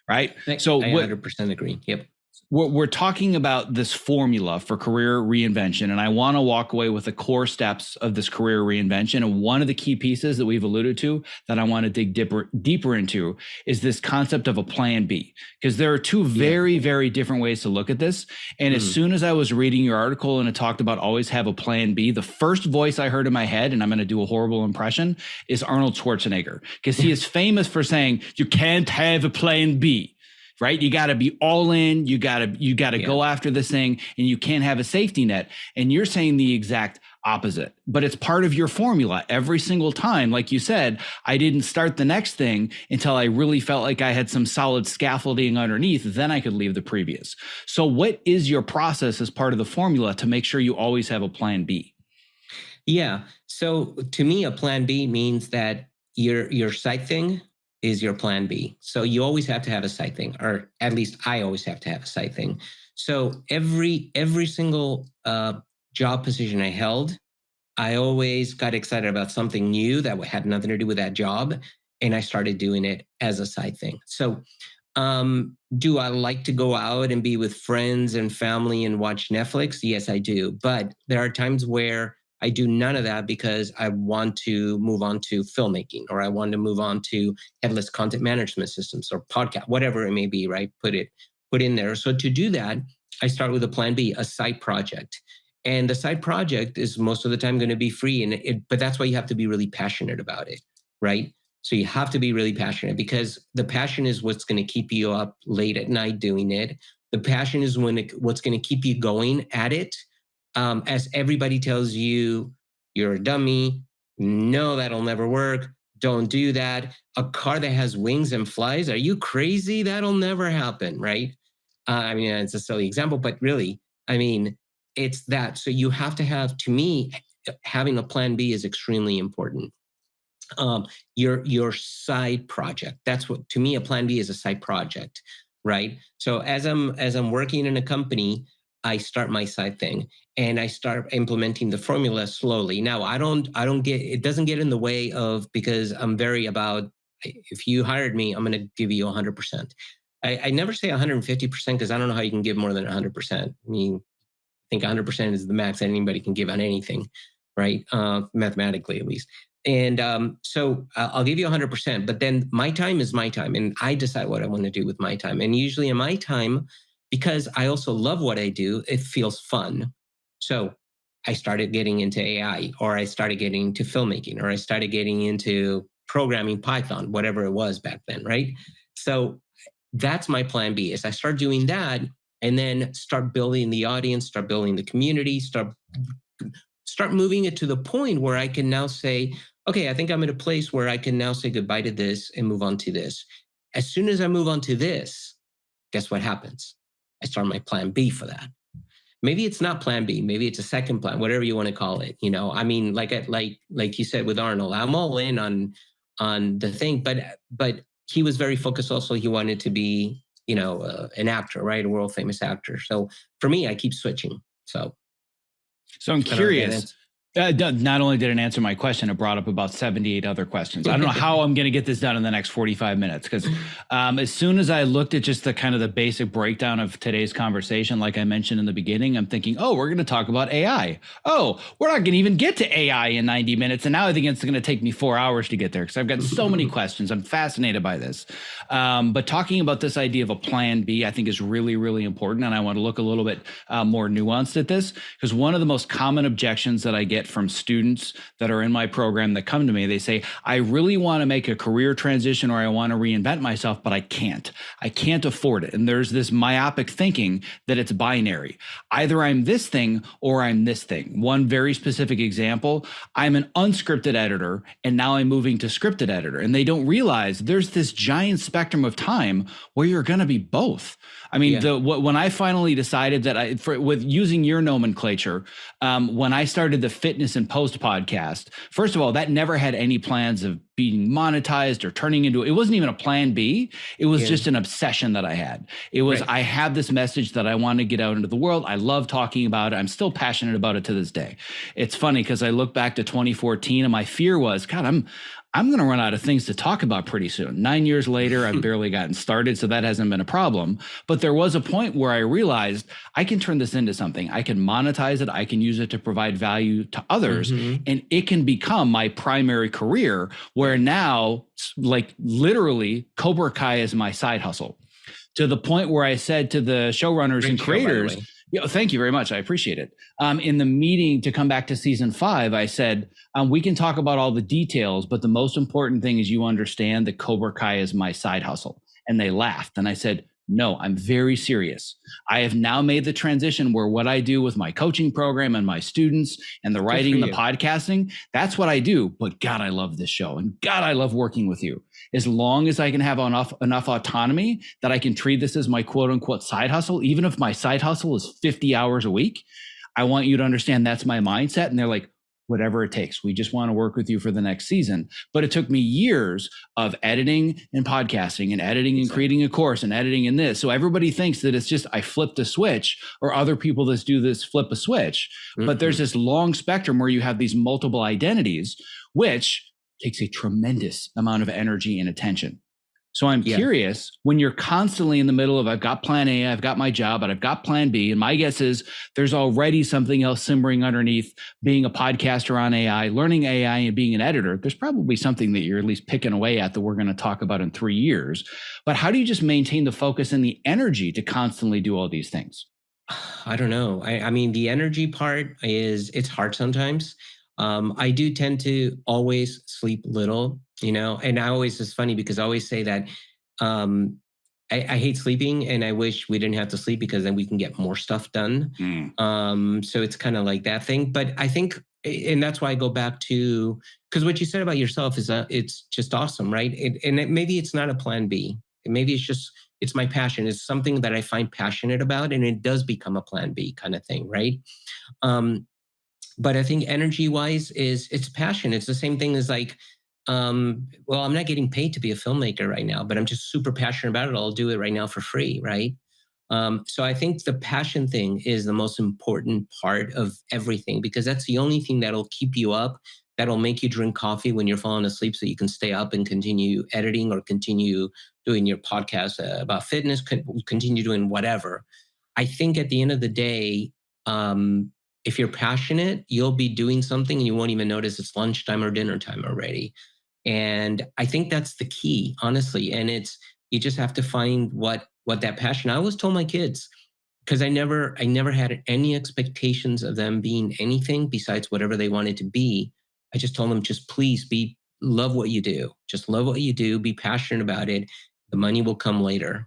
right? So
I 100% agree. Yep.
We're talking about this formula for career reinvention, and I want to walk away with the core steps of this career reinvention. And one of the key pieces that we've alluded to that I want to dig deeper into is this concept of a plan B, because there are two very, very different ways to look at this. And as soon as I was reading your article and it talked about always have a plan B, the first voice I heard in my head, and I'm going to do a horrible impression, is Arnold Schwarzenegger, because he is famous for saying, you can't have a plan B. Right? You got to be all in. You got to go after this thing, and you can't have a safety net. And you're saying the exact opposite, but it's part of your formula every single time. Like you said, I didn't start the next thing until I really felt like I had some solid scaffolding underneath. Then I could leave the previous. So what is your process as part of the formula to make sure you always have a plan B?
Yeah. So to me, a plan B means that your side thing is your plan B. So you always have to have a side thing, or at least I always have to have a side thing. So every single job position I held, I always got excited about something new that had nothing to do with that job, and I started doing it as a side thing. So do I like to go out and be with friends and family and watch Netflix? Yes, I do. But there are times where I do none of that because I want to move on to filmmaking, or I want to move on to headless content management systems or podcast, whatever it may be, right? Put in there. So to do that, I start with a plan B, a side project. And the side project is most of the time going to be free. But that's why you have to be really passionate about it, right? So you have to be really passionate, because the passion is what's going to keep you up late at night doing it. The passion is what's going to keep you going at it. As everybody tells you, you're a dummy. No, that'll never work. Don't do that. A car that has wings and flies, are you crazy? That'll never happen, right? I mean, it's a silly example, but really, I mean, it's that. So you have to have, to me, having a plan B is extremely important. Your side project. That's what, to me, a plan B is a side project, right? So as I'm working in a company, I start my side thing and I start implementing the formula slowly. Now I don't get, it doesn't get in the way of, because I'm very about, if you hired me, I'm going to give you 100%. I never say 150% because I don't know how you can give more than 100%. I mean, think 100% is the max anybody can give on anything, right? Mathematically, at least. And so I'll give you 100%, but then my time is my time, and I decide what I want to do with my time. And usually in my time, because I also love what I do, it feels fun. So I started getting into AI, or I started getting into filmmaking, or I started getting into programming Python, whatever it was back then, right? So that's my plan B, is I start doing that, and then start building the audience, start building the community, start moving it to the point where I can now say, okay, I think I'm at a place where I can now say goodbye to this and move on to this. As soon as I move on to this, guess what happens? I start my plan B for that. Maybe it's not plan B, maybe it's a second plan, whatever you want to call it. I mean, like you said with Arnold, I'm all in on the thing, but he was very focused. Also, he wanted to be, an actor, right? A world famous actor. So for me, I keep switching. So
So I'm
I don't know if that
curious. Not only did it answer my question, it brought up about 78 other questions. I don't know how I'm going to get this done in the next 45 minutes, because as soon as I looked at just the kind of the basic breakdown of today's conversation, like I mentioned in the beginning, I'm thinking, oh, we're going to talk about AI. Oh, we're not going to even get to AI in 90 minutes. And now I think it's going to take me 4 hours to get there, because I've got so many questions. I'm fascinated by this. But talking about this idea of a plan B, I think is really, really important. And I want to look a little bit more nuanced at this, because one of the most common objections that I get from students that are in my program that come to me, they say, I really want to make a career transition, or I want to reinvent myself, but I can't afford it. And there's this myopic thinking that it's binary. Either I'm this thing or I'm this thing. One very specific example, I'm an unscripted editor and now I'm moving to scripted editor. And they don't realize there's this giant spectrum of time where you're going to be both. I mean, when I finally decided that with using your nomenclature, when I started the Fitness and Post podcast, first of all, that never had any plans of being monetized or turning into, it wasn't even a plan B. It was just an obsession that I had. It was, I have this message that I want to get out into the world. I love talking about it. I'm still passionate about it to this day. It's funny because I look back to 2014 and my fear was, God, I'm going to run out of things to talk about pretty soon. 9 years later, I've barely gotten started, so that hasn't been a problem. But there was a point where I realized I can turn this into something. I can monetize it. I can use it to provide value to others. And it can become my primary career, where now, like literally, Cobra Kai is my side hustle. To the point where I said to the showrunners and creators, thank you very much. I appreciate it. In the meeting to come back to season 5, I said, we can talk about all the details, but the most important thing is you understand that Cobra Kai is my side hustle. And they laughed. And I said, no, I'm very serious. I have now made the transition where what I do with my coaching program and my students and the writing and the podcasting, that's what I do. But God, I love this show. And God, I love working with you. As long as I can have enough autonomy that I can treat this as my quote unquote side hustle, even if my side hustle is 50 hours a week, I want you to understand that's my mindset. And they're like, whatever it takes. We just want to work with you for the next season. But it took me years of editing and podcasting and editing and creating a course and editing and this. So everybody thinks that it's just I flipped a switch, or other people that do this flip a switch. But there's this long spectrum where you have these multiple identities, which takes a tremendous amount of energy and attention. So I'm curious, when you're constantly in the middle of, I've got plan A, I've got my job, but I've got plan B. And my guess is there's already something else simmering underneath being a podcaster on AI, learning AI and being an editor. There's probably something that you're at least picking away at that we're going to talk about in 3 years. But how do you just maintain the focus and the energy to constantly do all these things?
I don't know. I mean, the energy part it's hard sometimes. I do tend to always sleep little, and it's funny because I always say that I hate sleeping and I wish we didn't have to sleep because then we can get more stuff done. So it's kind of like that thing. But I think, and that's why I go back to, because what you said about yourself is it's just awesome, right? Maybe it's not a plan B. Maybe it's my passion. It's something that I find passionate about, and it does become a plan B kind of thing, right? But I think energy wise it's passion. It's the same thing as like, well, I'm not getting paid to be a filmmaker right now, but I'm just super passionate about it. I'll do it right now for free, right? So I think the passion thing is the most important part of everything, because that's the only thing that'll keep you up, that'll make you drink coffee when you're falling asleep so you can stay up and continue editing or continue doing your podcast about fitness, continue doing whatever. I think at the end of the day, if you're passionate, you'll be doing something and you won't even notice it's lunchtime or dinner time already. And I think that's the key, honestly. And you just have to find what that passion. I always told my kids, because I never had any expectations of them being anything besides whatever they wanted to be. I just told them, just please love what you do. Just love what you do. Be passionate about it. The money will come later,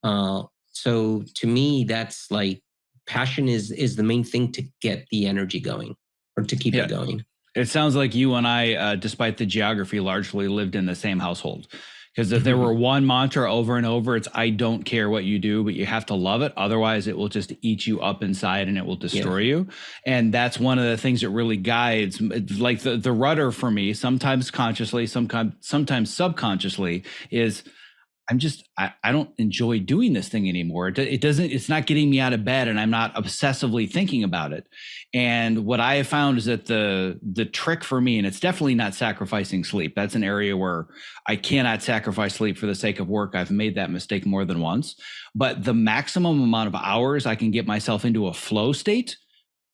So to me, that's like, passion is the main thing to get the energy going or to keep it going.
It sounds like you and I, despite the geography, largely lived in the same household. Because if there were one mantra over and over, it's I don't care what you do, but you have to love it. Otherwise, it will just eat you up inside and it will destroy you. And that's one of the things that really guides, like the rudder for me, sometimes consciously, sometimes subconsciously, is I don't enjoy doing this thing anymore. It's not getting me out of bed, and I'm not obsessively thinking about it. And what I have found is that the trick for me, and it's definitely not sacrificing sleep. That's an area where I cannot sacrifice sleep for the sake of work. I've made that mistake more than once. But the maximum amount of hours I can get myself into a flow state,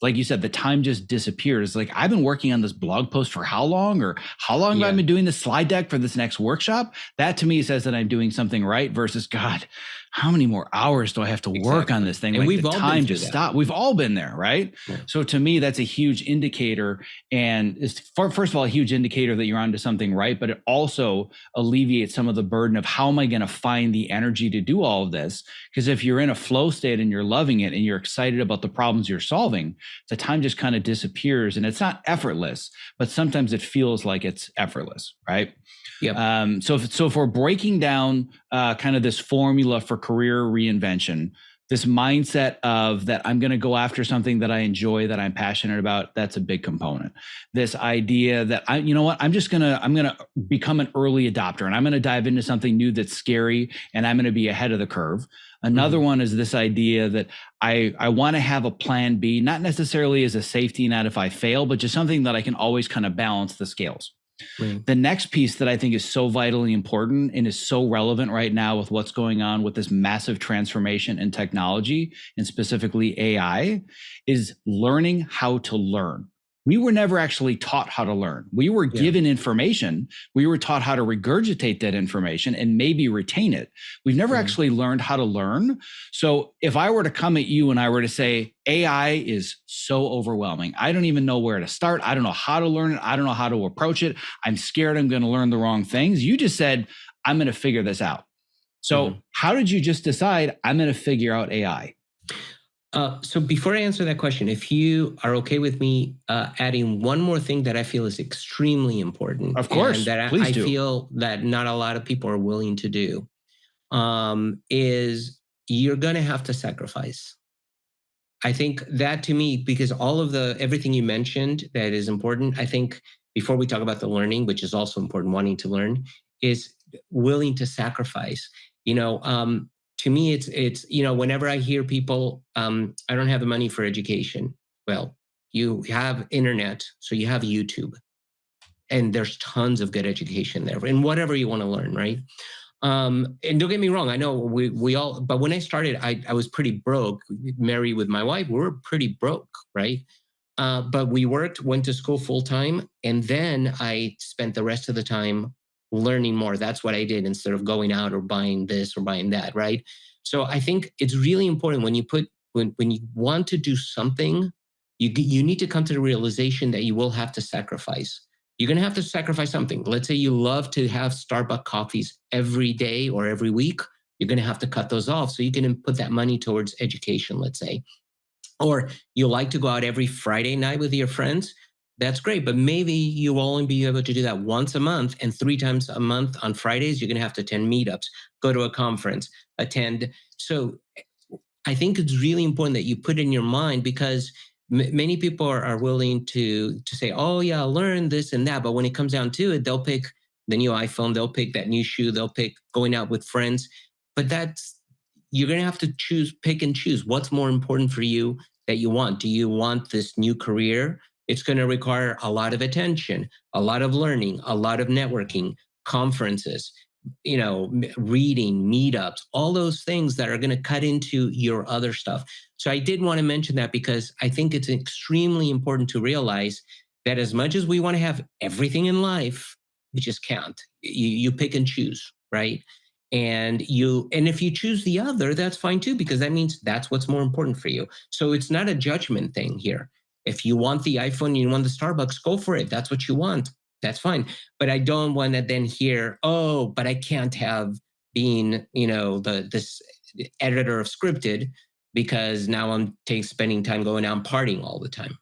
like you said, the time just disappears. Like, I've been working on this blog post for how long, or how long have I been doing this slide deck for this next workshop? That to me says that I'm doing something right, versus, God, how many more hours do I have to work on this thing?
And
like,
we've
the
all
time
been through
just
that.
stopped. We've all been there, right?
Yeah.
So to me, that's a huge indicator. And it's, first of all, a huge indicator that you're onto something right, but it also alleviates some of the burden of how am I going to find the energy to do all of this? Because if you're in a flow state and you're loving it and you're excited about the problems you're solving, the time just kind of disappears. And it's not effortless, but sometimes it feels like it's effortless, right?
Yeah.
So if we're breaking down kind of this formula for career reinvention, this mindset of that I'm going to go after something that I enjoy, that I'm passionate about, that's a big component. This idea that I'm going to become an early adopter, and I'm going to dive into something new that's scary, and I'm going to be ahead of the curve. Another one is this idea that I want to have a plan B, not necessarily as a safety net if I fail, but just something that I can always kind of balance the scales. Right. The next piece that I think is so vitally important and is so relevant right now with what's going on with this massive transformation in technology, and specifically AI, is learning how to learn. We were never actually taught how to learn. We were given information. We were taught how to regurgitate that information and maybe retain it. We've never actually learned how to learn. So if I were to come at you and I were to say, AI is so overwhelming, I don't even know where to start. I don't know how to learn it. I don't know how to approach it. I'm scared I'm going to learn the wrong things. You just said, I'm going to figure this out. So how did you just decide I'm going to figure out AI?
So before I answer that question, if you are okay with me adding one more thing that I feel is extremely important,
of course,
and that I feel that not a lot of people are willing to do, is you're going to have to sacrifice. I think that to me, because all of the everything you mentioned that is important, I think before we talk about the learning, which is also important, wanting to learn, is willing to sacrifice. You know, to me, it's whenever I hear people, I don't have the money for education. Well, you have internet, so you have YouTube, and there's tons of good education there, and whatever you want to learn, right? And don't get me wrong, I know we all, but when I started, I was pretty broke. Married with my wife, we were pretty broke, right? But we worked, went to school full time, and then I spent the rest of the time learning more. That's what I did instead of going out or buying this or buying that, right? So I think it's really important when you put when you want to do something, you need to come to the realization that you will have to sacrifice. You're going to have to sacrifice something. Let's say you love to have Starbucks coffees every day or every week. You're going to have to cut those off so you can put that money towards education, let's say. Or you like to go out every Friday night with your friends. That's great, but maybe you will only be able to do that once a month, and 3 times a month on Fridays, you're going to have to attend meetups, go to a conference, attend. So I think it's really important that you put in your mind, because many people are willing to say, "Oh yeah, I'll learn this and that," but when it comes down to it, they'll pick the new iPhone, they'll pick that new shoe, they'll pick going out with friends. But that's you're going to have to pick and choose what's more important for you that you want. Do you want this new career? It's going to require a lot of attention, a lot of learning, a lot of networking, conferences, reading, meetups, all those things that are going to cut into your other stuff. So I did want to mention that because I think it's extremely important to realize that as much as we want to have everything in life, we just can't. You pick and choose, right? And if you choose the other, that's fine too, because that means that's what's more important for you. So it's not a judgment thing here. If you want the iPhone, you want the Starbucks, go for it. That's what you want. That's fine. But I don't want to then hear, oh, but I can't have been, this editor of scripted because now I'm spending time going out and partying all the time.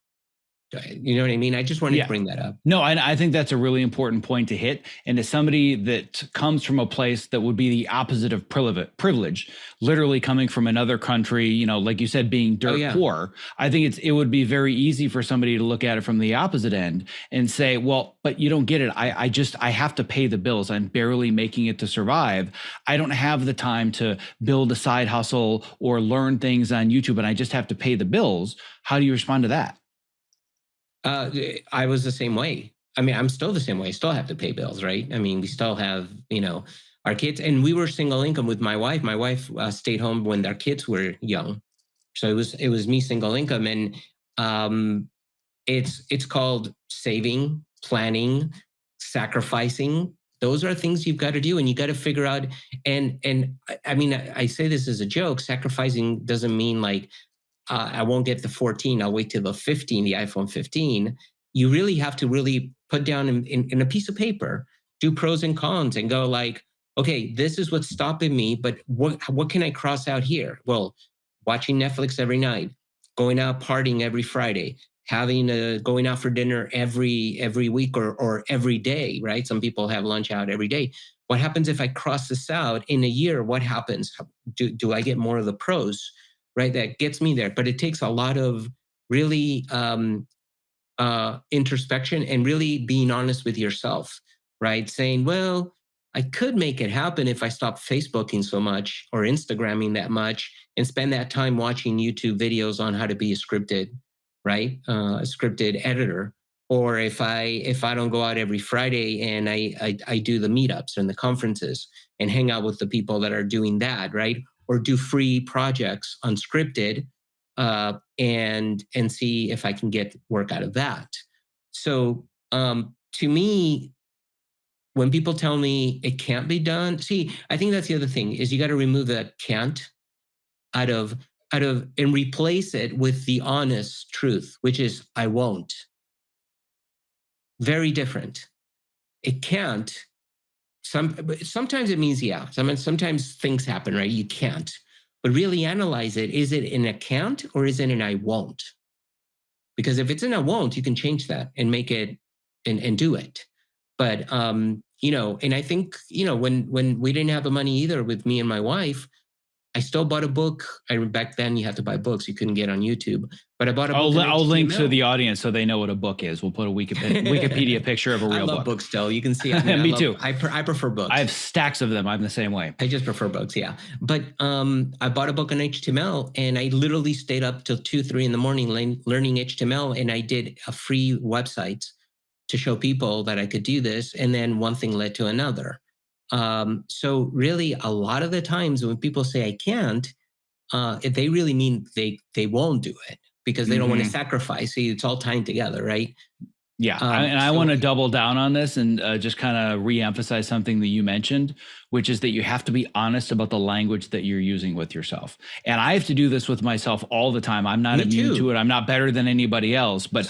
You know what I mean? I just wanted to bring that up.
No, I think that's a really important point to hit. And as somebody that comes from a place that would be the opposite of privilege, literally coming from another country, like you said, being dirt poor, I think it would be very easy for somebody to look at it from the opposite end and say, well, but you don't get it. I have to pay the bills. I'm barely making it to survive. I don't have the time to build a side hustle or learn things on YouTube, and I just have to pay the bills. How do you respond to that?
I was the same way. I mean, I'm still the same way. I still have to pay bills, right? I mean, we still have, our kids, and we were single income with my wife. My wife stayed home when our kids were young, so it was me single income, and it's called saving, planning, sacrificing. Those are things you've got to do, and you got to figure out. And I mean, I say this as a joke. Sacrificing doesn't mean like I won't get the 14. I'll wait till the 15, the iPhone 15. You really have to really put down in a piece of paper, do pros and cons, and go like, okay, this is what's stopping me, but what can I cross out here? Well, watching Netflix every night, going out partying every Friday, going out for dinner every week or every day, right? Some people have lunch out every day. What happens if I cross this out in a year? What happens? Do I get more of the pros? Right, that gets me there. But it takes a lot of really introspection and really being honest with yourself, right? Saying, well, I could make it happen if I stop Facebooking so much or Instagramming that much and spend that time watching YouTube videos on how to be a scripted, right? A scripted editor. Or if I don't go out every Friday and I do the meetups and the conferences and hang out with the people that are doing that, right? Or do free projects unscripted and see if I can get work out of that. So to me, when people tell me it can't be done, see, I think that's the other thing is you got to remove that can't out of and replace it with the honest truth, which is I won't. Very different. It can't. Sometimes it means yeah. Sometimes things happen, right? You can't. But really analyze it. Is it an I can't or is it an I won't? Because if it's an I won't, you can change that and make it and do it. But and I think when we didn't have the money either with me and my wife, I still bought a book. Back then you had to buy books. You couldn't get on YouTube, but I bought a book.
I'll link to the audience so they know what a book is. We'll put a Wikipedia picture of a real book.
I love books still. You can see. I mean,
Me too.
I prefer books.
I have stacks of them. I'm the same way.
I just prefer books. Yeah. But I bought a book on HTML and I literally stayed up till 2, 3 in the morning learning HTML. And I did a free website to show people that I could do this. And then one thing led to another. So really a lot of the times when people say I can't, they really mean they won't do it because they don't want to sacrifice. See, it's all tying together, right?
Yeah. I want to double down on this and just kind of reemphasize something that you mentioned, which is that you have to be honest about the language that you're using with yourself. And I have to do this with myself all the time. I'm not immune to it. I'm not better than anybody else. But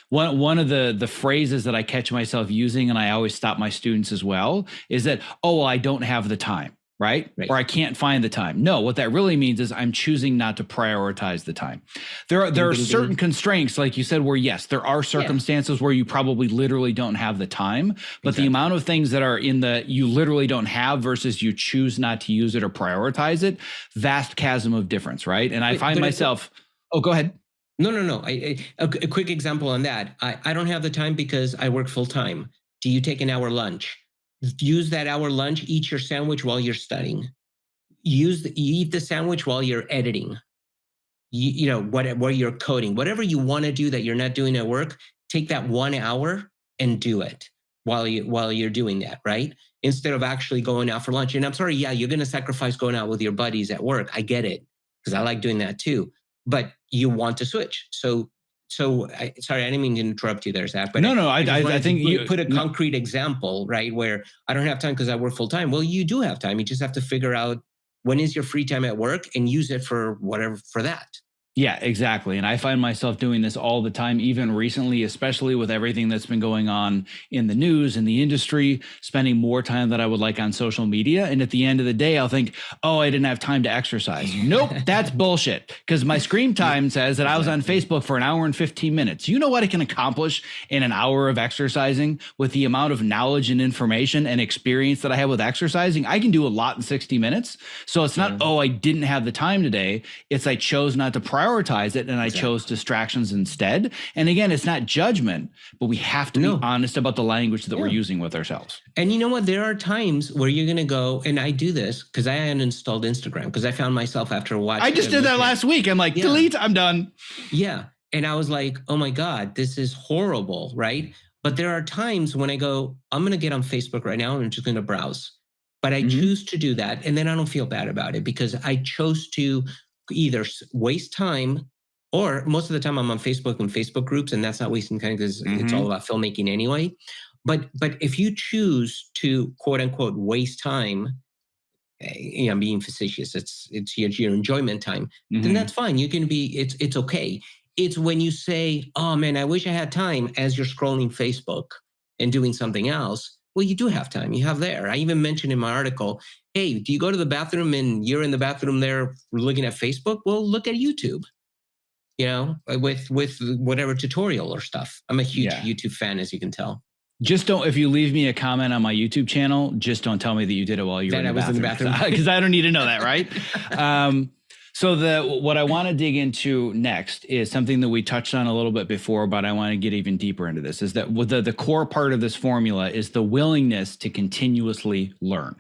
one of the phrases that I catch myself using, and I always stop my students as well, is that, oh, well, I don't have the time. Right? Or I can't find the time. No, what that really means is I'm choosing not to prioritize the time. There are certain constraints, like you said, where yes, there are circumstances where you probably literally don't have the time, but the amount of things that are in the you literally don't have versus you choose not to use it or prioritize it, vast chasm of difference, right? And I find myself, oh, go ahead.
No. A quick example on that. I don't have the time because I work full time. Do you take an hour lunch? Use that hour lunch, eat your sandwich while you're studying. You eat the sandwich while you're editing. Where you're coding, whatever you want to do that you're not doing at work, take that 1 hour and do it while you're doing that, right? Instead of actually going out for lunch. And I'm sorry, yeah, you're going to sacrifice going out with your buddies at work. I get it because I like doing that too. But you want to switch. Sorry, I didn't mean to interrupt you there, Zach. But
no. I think
you put a concrete example, right, where I don't have time because I work full time. Well, you do have time. You just have to figure out when is your free time at work and use it for that.
Yeah, exactly. And I find myself doing this all the time, even recently, especially with everything that's been going on in the news, in the industry, spending more time than I would like on social media. And at the end of the day, I'll think, oh, I didn't have time to exercise. Nope, that's bullshit. Because my screen time says that I was on Facebook for 1 hour and 15 minutes. You know what I can accomplish in an hour of exercising with the amount of knowledge and information and experience that I have with exercising? I can do a lot in 60 minutes. So it's not, oh, I didn't have the time today. It's I chose not to prioritize it and I chose distractions instead. And again, it's not judgment, but we have to be honest about the language that we're using with ourselves.
And you know what? There are times where you're going to go, and I do this because I uninstalled Instagram because I found myself after watching.
I just did that last week. I'm like, delete, I'm done.
Yeah. And I was like, oh my God, this is horrible, right? But there are times when I go, I'm going to get on Facebook right now and I'm just going to browse. But I choose to do that. And then I don't feel bad about it because I chose to either waste time, or most of the time I'm on Facebook and Facebook groups, and that's not wasting time because it's all about filmmaking anyway. But if you choose to quote unquote waste time, I'm being facetious. It's your enjoyment time. Then that's fine. You can be. It's okay. It's when you say, "Oh man, I wish I had time," as you're scrolling Facebook and doing something else. Well, you do have time. You have there. I even mentioned in my article, hey, do you go to the bathroom and you're in the bathroom there looking at Facebook? Well, look at YouTube, with whatever tutorial or stuff. I'm a huge YouTube fan, as you can tell.
Just don't, if you leave me a comment on my YouTube channel, just don't tell me that you did it while you were in the bathroom. Because I don't need to know that, right? So what I want to dig into next is something that we touched on a little bit before, but I want to get even deeper into this, is that the core part of this formula is the willingness to continuously learn.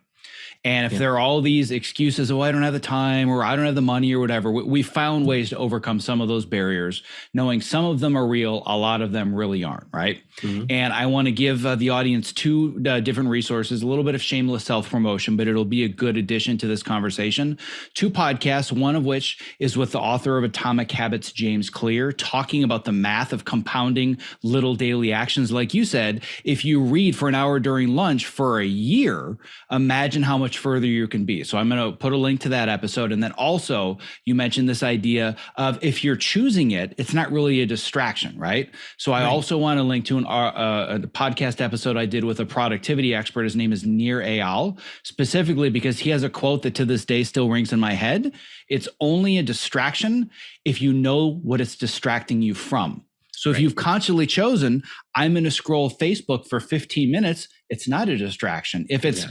And if there are all these excuses, oh, I don't have the time or I don't have the money or whatever, we found ways to overcome some of those barriers, knowing some of them are real, a lot of them really aren't, right? And I want to give the audience two different resources, a little bit of shameless self-promotion, but it'll be a good addition to this conversation. 2 podcasts, one of which is with the author of Atomic Habits, James Clear, talking about the math of compounding little daily actions. Like you said, if you read for an hour during lunch for a year, imagine how much further you can be. So I'm going to put a link to that episode. And then also you mentioned this idea of if you're choosing it, it's not really a distraction, right? So I also want to link to a podcast episode I did with a productivity expert. His name is Nir Eyal, specifically because he has a quote that to this day still rings in my head. It's only a distraction if you know what it's distracting you from. So if you've consciously chosen, I'm going to scroll Facebook for 15 minutes, it's not a distraction. If it's,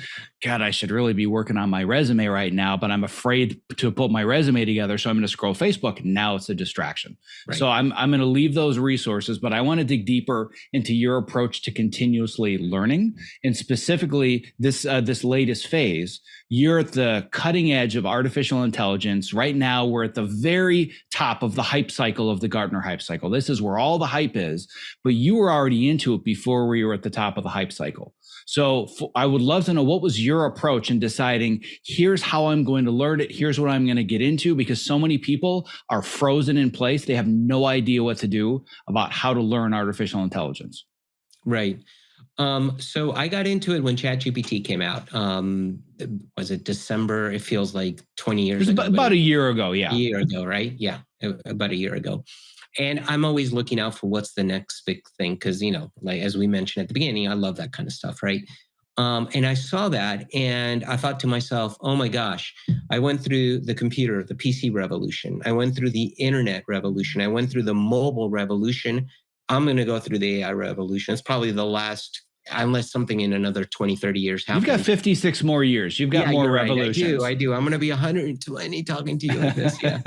God, I should really be working on my resume right now, but I'm afraid to put my resume together, so I'm going to scroll Facebook. Now it's a distraction.
Right.
So I'm going to leave those resources, but I want to dig deeper into your approach to continuously learning, and specifically this latest phase. You're at the cutting edge of artificial intelligence. Right now, we're at the very top of the hype cycle of the Gartner hype cycle. This is where all the hype is, but you were already into it before we were at the top of the hype cycle. So I would love to know, what was your approach in deciding, here's how I'm going to learn it, here's what I'm going to get into, because so many people are frozen in place. They have no idea what to do about how to learn artificial intelligence.
Right. So I got into it when ChatGPT came out. Was it December? It feels like 20 years ago.
About a year ago, yeah.
A year ago, right? Yeah, about a year ago. And I'm always looking out for what's the next big thing, because, like as we mentioned at the beginning, I love that kind of stuff, right? And I saw that and I thought to myself, oh my gosh, I went through the computer, the PC revolution. I went through the internet revolution. I went through the mobile revolution. I'm going to go through the AI revolution. It's probably the last, unless something in another 20, 30 years happens.
You've got 56 more years. You've got more revolutions.
Right. I do. I'm going to be 120 talking to you like this. Yeah.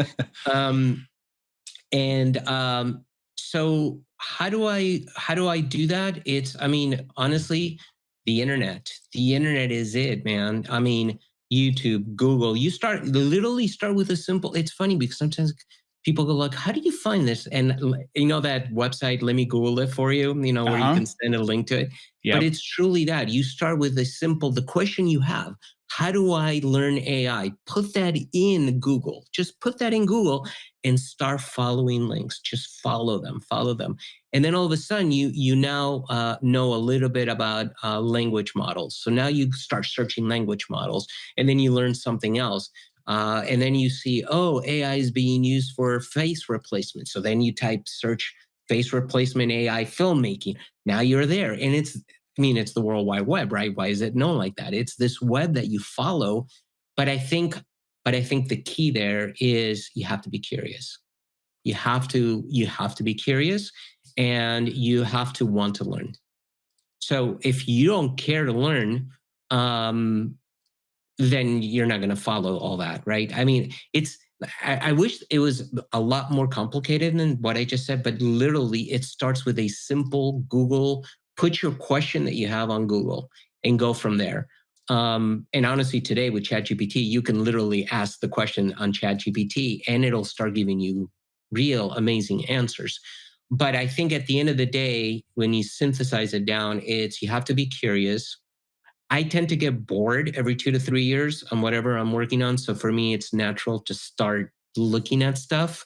So how do I do that? Honestly, the internet is it, man. I mean, YouTube, Google, literally start with a simple, it's funny because sometimes people go like, how do you find this? And that website, let me Google it for you, where you can send a link to it. Yep. But it's truly that. You start with the question you have. How do I learn AI? Put that in Google. Just put that in Google and start following links. Just follow them. And then all of a sudden, you now know a little bit about language models. So now you start searching language models, and then you learn something else. And then you see, AI is being used for face replacement. So then you search face replacement AI filmmaking. Now you're there. And it's the World Wide Web, right? Why is it known like that? It's this web that you follow. But I think the key there is you have to be curious. You have to be curious, and you have to want to learn. So if you don't care to learn, then you're not going to follow all that, right? I wish it was a lot more complicated than what I just said, but literally it starts with a simple Google, put your question that you have on Google and go from there. And honestly, today with ChatGPT, you can literally ask the question on ChatGPT and it'll start giving you real amazing answers. But I think at the end of the day, when you synthesize it down, you have to be curious. I tend to get bored every 2 to 3 years on whatever I'm working on. So for me, it's natural to start looking at stuff.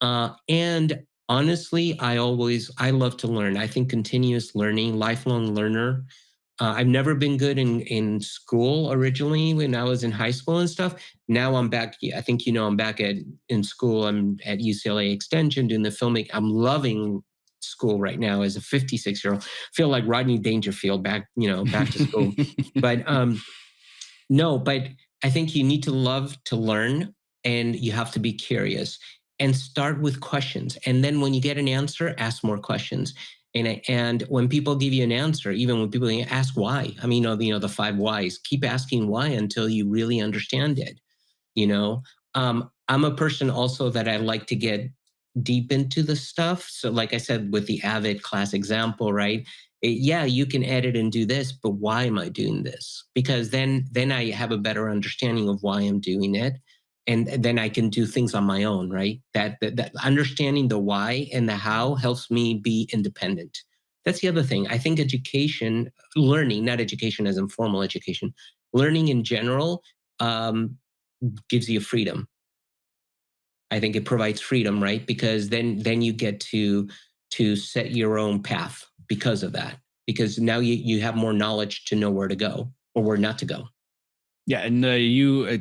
And honestly, I love to learn. I think continuous learning, lifelong learner. I've never been good in school originally when I was in high school and stuff. Now I'm back. I think, I'm back in school. I'm at UCLA Extension doing the filmmaking. I'm loving school right now as a 56-year-old. Feel like Rodney Dangerfield back to school. But no, but I think you need to love to learn, and you have to be curious and start with questions. And then when you get an answer, ask more questions. And when people give you an answer, even when people ask why, the 5 whys, keep asking why until you really understand it. I'm a person also that I like to get deep into the stuff. So like I said, with the Avid class example, right? You can edit and do this, but why am I doing this? Because then I have a better understanding of why I'm doing it. And then I can do things on my own, right? That understanding the why and the how helps me be independent. That's the other thing. I think education, learning, not education as informal education, learning in general gives you freedom. I think it provides freedom, right? Because then you get to set your own path because of that. Because now you have more knowledge to know where to go or where not to go.
Yeah, and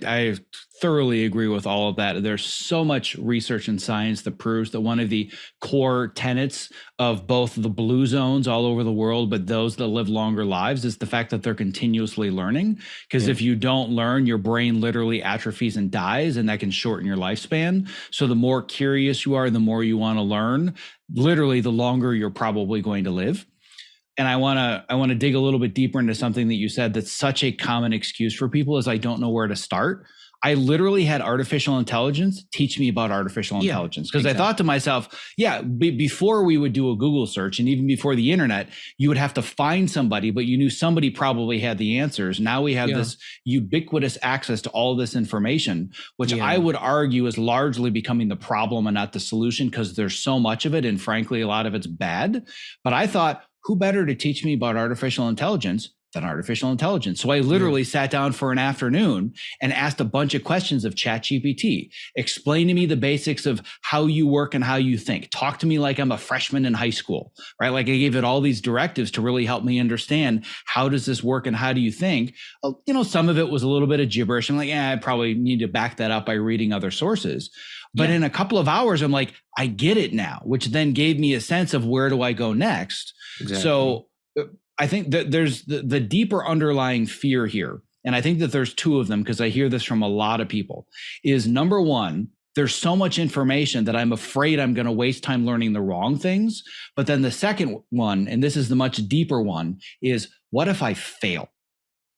I thoroughly agree with all of that. There's so much research and science that proves that one of the core tenets of both the blue zones all over the world, but those that live longer lives, is the fact that they're continuously learning. Because if you don't learn, your brain literally atrophies and dies, and that can shorten your lifespan. So the more curious you are, the more you want to learn, literally the longer you're probably going to live. and I want to dig a little bit deeper into something that you said that's such a common excuse for people is I don't know where to start. I literally had artificial intelligence teach me about artificial
Yeah,
intelligence because I
exactly.
thought to myself, yeah, before we would do a Google search and even before the internet, you would have to find somebody, but you knew somebody probably had the answers. Now we have
Yeah,
this ubiquitous access to all this information, which I
yeah.
would argue is largely becoming the problem and not the solution because there's so much of it. And frankly, a lot of it's bad. But I thought, who better to teach me about artificial intelligence than artificial intelligence? So I
Yeah.
literally sat down for an afternoon and asked a bunch of questions of ChatGPT. Explain to me the basics of how you work and how you think. Talk to me like I'm a freshman in high school, right? Like I gave it all these directives to really help me understand how does this work and how do you think? Some of it was a little bit of gibberish. I'm like, I probably need to back that up by reading other sources. But
Yeah,
in a couple of hours, I'm like, I get it now, which then gave me a sense of where do I go next?
exactly.
So I think that there's the deeper underlying fear here. And I think that there's two of them because I hear this from a lot of people is number one, there's so much information that I'm afraid I'm going to waste time learning the wrong things. But then the second one, and this is the much deeper one, is what if I fail?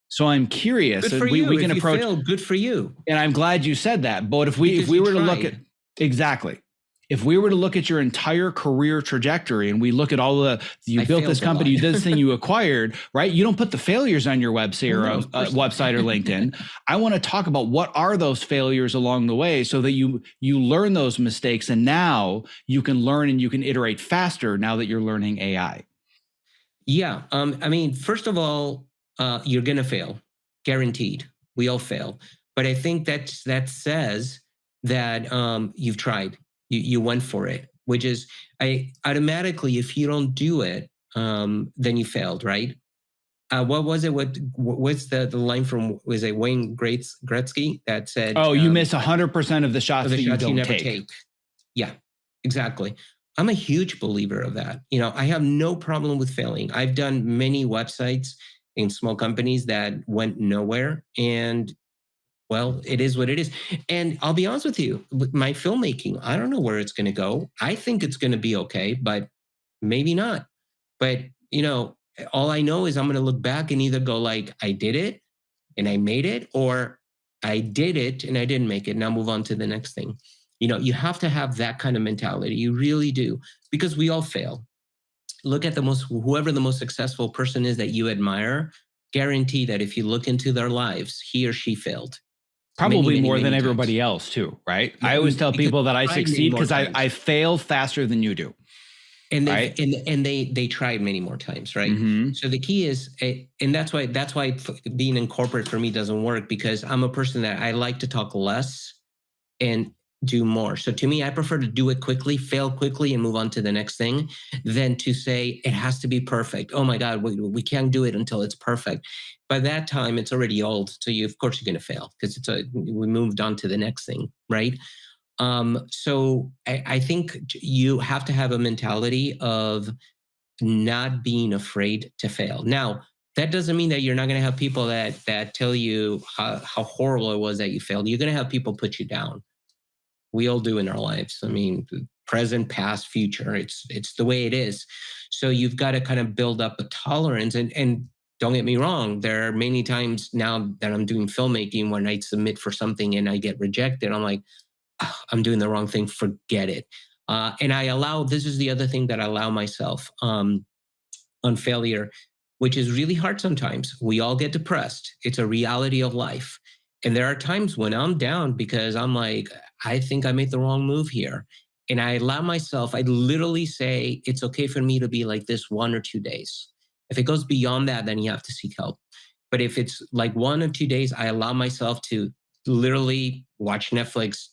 So I'm curious,
Good for
and we
you.
can
If you
approach,
failed, good for you.
and I'm glad you said that. But if
Because
we
you
were to look at
tried.
exactly, if we were to look at your entire career trajectory and we look at all the you
I
built this
failed a
company,
lot.
you did this thing, you acquired, right? You don't put the failures on your website
Well,
or
no, of course not.
website or LinkedIn. I want to talk about what are those failures along the way so that you learn those mistakes and now you can learn and you can iterate faster now that you're learning AI.
Yeah. I mean, first of all, you're gonna fail, guaranteed. We all fail. But I think that says that you've tried. You went for it, which is I automatically, if you don't do it, then you failed, right? What was it? What's the line from? Was it Wayne Gretzky that said,
Oh, you miss 100% of the shots
"The
that you
shots you
don't
never
take.
take"? Yeah, exactly. I'm a huge believer of that. I have no problem with failing. I've done many websites in small companies that went nowhere. And well, it is what it is. And I'll be honest with you, with my filmmaking, I don't know where it's going to go. I think it's going to be okay, but maybe not. But, all I know is I'm going to look back and either go like, I did it and I made it, or I did it and I didn't make it. Now move on to the next thing. You have to have that kind of mentality. You really do, because we all fail. Look at whoever the most successful person is that you admire. Guarantee that if you look into their lives, he or she failed many,
Probably
many,
more than
many times.
everybody else too, right?
Yeah,
I always tell
because
people
they
that I
tried many
succeed
more
because I
times,
fail faster than you do,
and
right?
they tried many more times, right?
Mm-hmm.
So the key is, and that's why being in corporate for me doesn't work, because I'm a person that I like to talk less and do more. So to me, I prefer to do it quickly, fail quickly, and move on to the next thing than to say it has to be perfect. Oh my God, we can't do it until it's perfect. By that time, it's already old. So of course you're going to fail because we moved on to the next thing, right? So I think you have to have a mentality of not being afraid to fail. Now, that doesn't mean that you're not going to have people that tell you how horrible it was that you failed. You're going to have people put you down. We all do in our lives. I mean, present, past, future. It's the way it is. So you've got to kind of build up a tolerance. And don't get me wrong, there are many times now that I'm doing filmmaking when I submit for something and I get rejected. I'm like, I'm doing the wrong thing. Forget it. And this is the other thing that I allow myself on failure, which is really hard sometimes. We all get depressed. It's a reality of life. And there are times when I'm down because I'm like, I think I made the wrong move here. And I allow myself, I literally say, it's okay for me to be like this 1 or 2 days. If it goes beyond that, then you have to seek help. But if it's like 1 or 2 days, I allow myself to literally watch Netflix,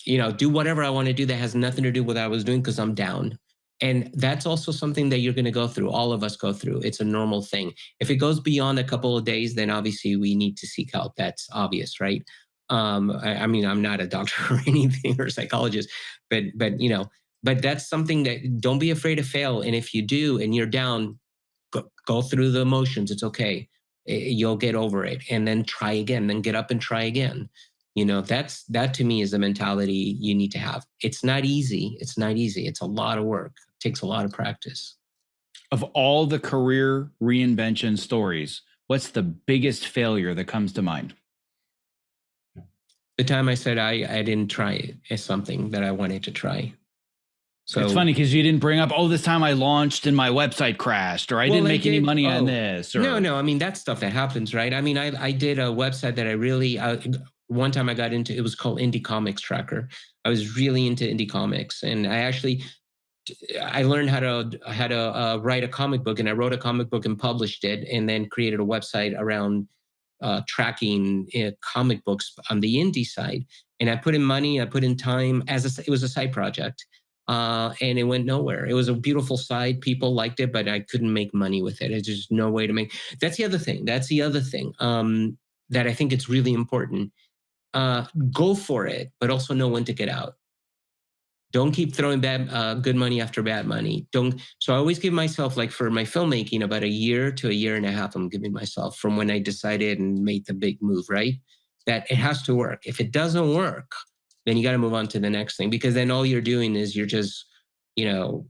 do whatever I want to do that has nothing to do with what I was doing because I'm down. And that's also something that you're going to go through. All of us go through. It's a normal thing. If it goes beyond a couple of days, then obviously we need to seek help. That's obvious, right? I mean, I'm not a doctor or anything or a psychologist, but that's something that don't be afraid to fail. And if you do, and you're down, go through the emotions. It's okay. You'll get over it, and then try again. Then get up and try again. That to me is the mentality you need to have. It's not easy. It's not easy. It's a lot of work. It takes a lot of practice.
Of all the career reinvention stories, what's the biggest failure that comes to mind?
The time I said I didn't try it as something that I wanted to try.
It's
So,
funny because you didn't bring up, oh, this time I launched and my website crashed, or I
well,
didn't
I
make any
did.
money on
Oh,
this,
no,
or
no. I mean, that's stuff that happens, right? I mean, I did a website that I really, one time I got into, it was called Indie Comics Tracker. I was really into indie comics, and I learned how to write a comic book, and I wrote a comic book and published it, and then created a website around tracking comic books on the indie side. And I put in money, I put in time it was a side project. And it went nowhere. It was a beautiful site. People liked it, but I couldn't make money with it. It's just no way to make. That's the other thing. That I think it's really important. Go for it, but also know when to get out. Don't keep throwing good money after bad money. Don't. So I always give myself, like for my filmmaking, about a year to a year and a half. I'm giving myself from when I decided and made the big move. Right, that it has to work. If it doesn't work, then you got to move on to the next thing, because then all you're doing is you're just, you know,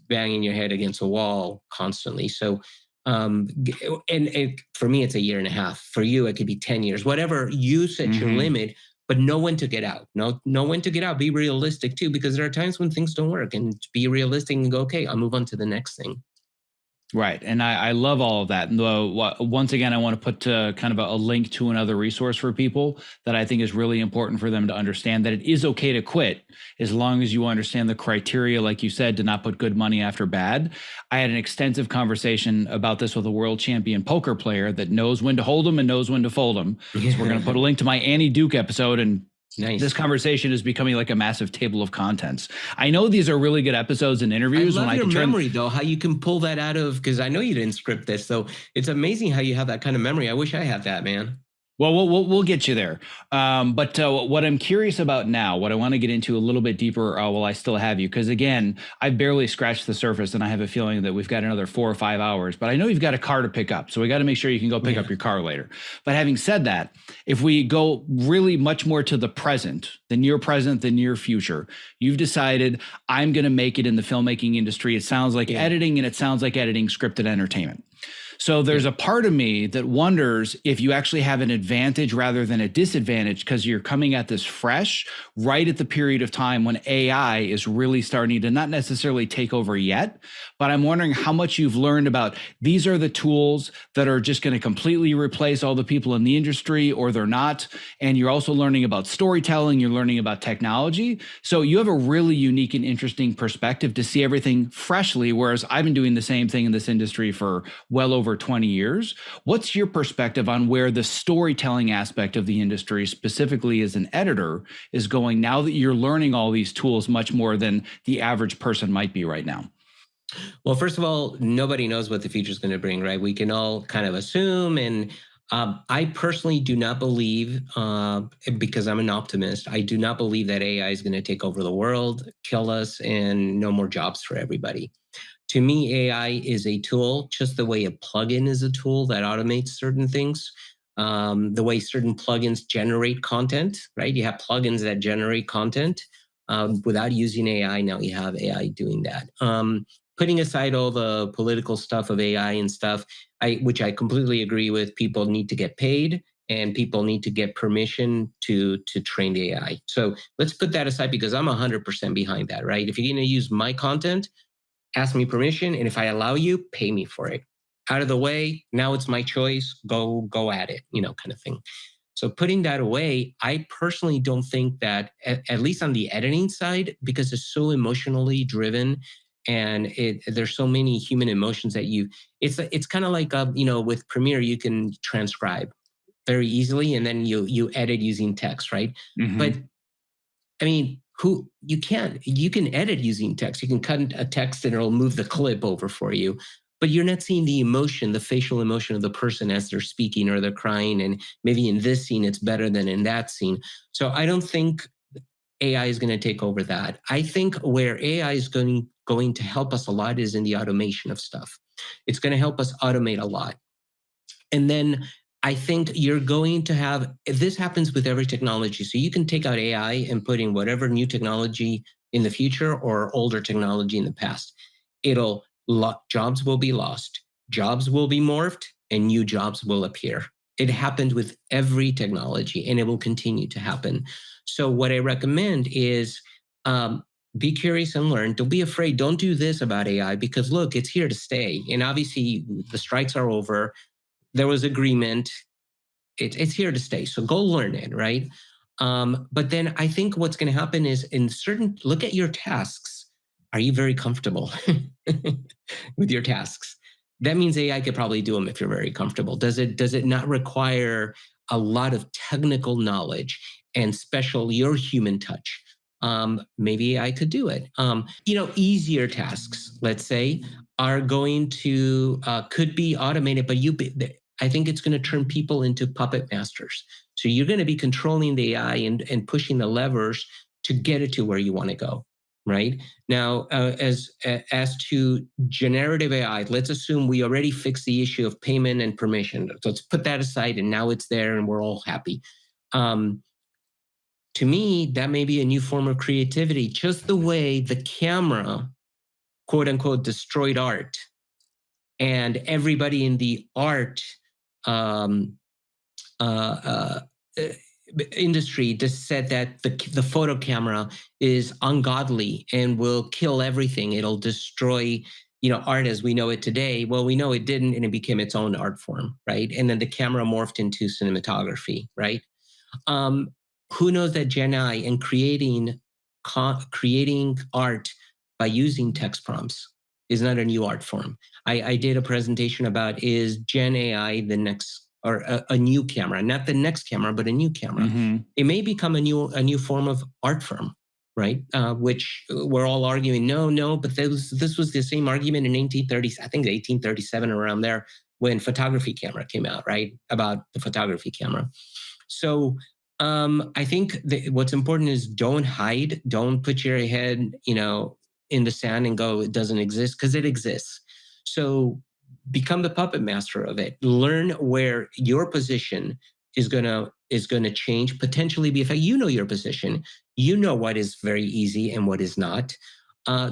banging your head against a wall constantly. So, and for me, it's a year and a half. For you, it could be 10 years. Whatever you set your
mm-hmm.
limit, but know when to get out. Know when to get out. Be realistic too, because there are times when things don't work, and be realistic and go, okay, I'll move on to the next thing.
Right. And I love all of that. And once again, I want to put kind of a link to another resource for people that I think is really important for them to understand, that it is okay to quit as long as you understand the criteria, like you said, to not put good money after bad. I had an extensive conversation about this with a world champion poker player that knows when to hold them and knows when to fold them. So we're going to put a link to my Annie Duke episode, and
Nice.
This conversation is becoming like a massive table of contents. I know these are really good episodes and interviews.
I love
when
your
I can turn
memory, though, how you can pull that out of, because I know you didn't script this. So it's amazing how you have that kind of memory. I wish I had that, man.
Well, we'll get you there. But what I'm curious about now, what I want to get into a little bit deeper while I still have you, because again, I've barely scratched the surface, and I have a feeling that we've got another 4 or 5 hours. But I know you've got a car to pick up, so we got to make sure you can go pick up your car later. But having said that, if we go really much more to the present, the near present, the near future, you've decided, I'm going to make it in the filmmaking industry. It sounds like editing, and it sounds like editing scripted entertainment. So there's a part of me that wonders if you actually have an advantage rather than a disadvantage, because you're coming at this fresh, right at the period of time when AI is really starting to not necessarily take over yet. But I'm wondering how much you've learned about, these are the tools that are just going to completely replace all the people in the industry, or they're not. And you're also learning about storytelling, you're learning about technology. So you have a really unique and interesting perspective to see everything freshly, whereas I've been doing the same thing in this industry for well over 20 years. What's your perspective on where the storytelling aspect of the industry, specifically as an editor, is going now that you're learning all these tools much more than the average person might be right now?
Well, first of all, nobody knows what the future is going to bring, right? We can all kind of assume. And I personally do not believe, because I'm an optimist, I do not believe that AI is going to take over the world, kill us, and no more jobs for everybody. To me, AI is a tool, just the way a plugin is a tool that automates certain things. The way certain plugins generate content, right? You have plugins that generate content without using AI. Now you have AI doing that. Putting aside all the political stuff of AI and stuff, which I completely agree with, people need to get paid and people need to get permission to train the AI. So let's put that aside, because I'm 100% behind that, right? If you're going to use my content, ask me permission, and if I allow you, pay me for it. Out of the way, now it's my choice. Go at it, kind of thing. So putting that away, I personally don't think that, at least on the editing side, because it's so emotionally driven, and there's so many human emotions that it's kind of like, with Premiere, you can transcribe very easily, and then you edit using text, right? But
Mm-hmm.
I mean, you can edit using text. You can cut a text and it'll move the clip over for you, but you're not seeing the emotion, the facial emotion of the person as they're speaking or they're crying. And maybe in this scene, it's better than in that scene. So I don't think AI is going to take over that. I think where AI is going to help us a lot is in the automation of stuff. It's going to help us automate a lot. And then I think you're going to have, this happens with every technology. So you can take out AI and put in whatever new technology in the future or older technology in the past. It'll jobs will be lost, jobs will be morphed, and new jobs will appear. It happened with every technology, and it will continue to happen. So what I recommend is be curious and learn. Don't be afraid. Don't do this about AI because look, it's here to stay. And obviously, the strikes are over. There was agreement. It's here to stay. So go learn it, right? But then I think what's going to happen is look at your tasks. Are you very comfortable with your tasks? That means AI could probably do them if you're very comfortable. Does it not require a lot of technical knowledge and your human touch? Maybe I could do it. Easier tasks, let's say, are going to could be automated, but I think it's going to turn people into puppet masters. So you're going to be controlling the AI and pushing the levers to get it to where you want to go. Right now, as to generative AI, let's assume we already fixed the issue of payment and permission. So let's put that aside, and now it's there, and we're all happy. To me, that may be a new form of creativity, just the way the camera, quote unquote, destroyed art, and everybody in the art industry just said that the photo camera is ungodly and will kill everything. It'll destroy, art as we know it today. Well, we know it didn't, and it became its own art form, right? And then the camera morphed into cinematography, right? Who knows that Gen AI and creating art by using text prompts is not a new art form. I did a presentation about, is Gen AI the next, or a new camera, not the next camera, but a new camera. Mm-hmm. It may become a new form of art form, right? Which we're all arguing, no, but this was the same argument in 1830s, I think 1837, around there, when photography camera came out, right? About the photography camera. So I think what's important is don't hide, don't put your head, in the sand and go, it doesn't exist, because it exists. So become the puppet master of it. Learn where your position is gonna change, potentially be affected. You know your position. You know what is very easy and what is not.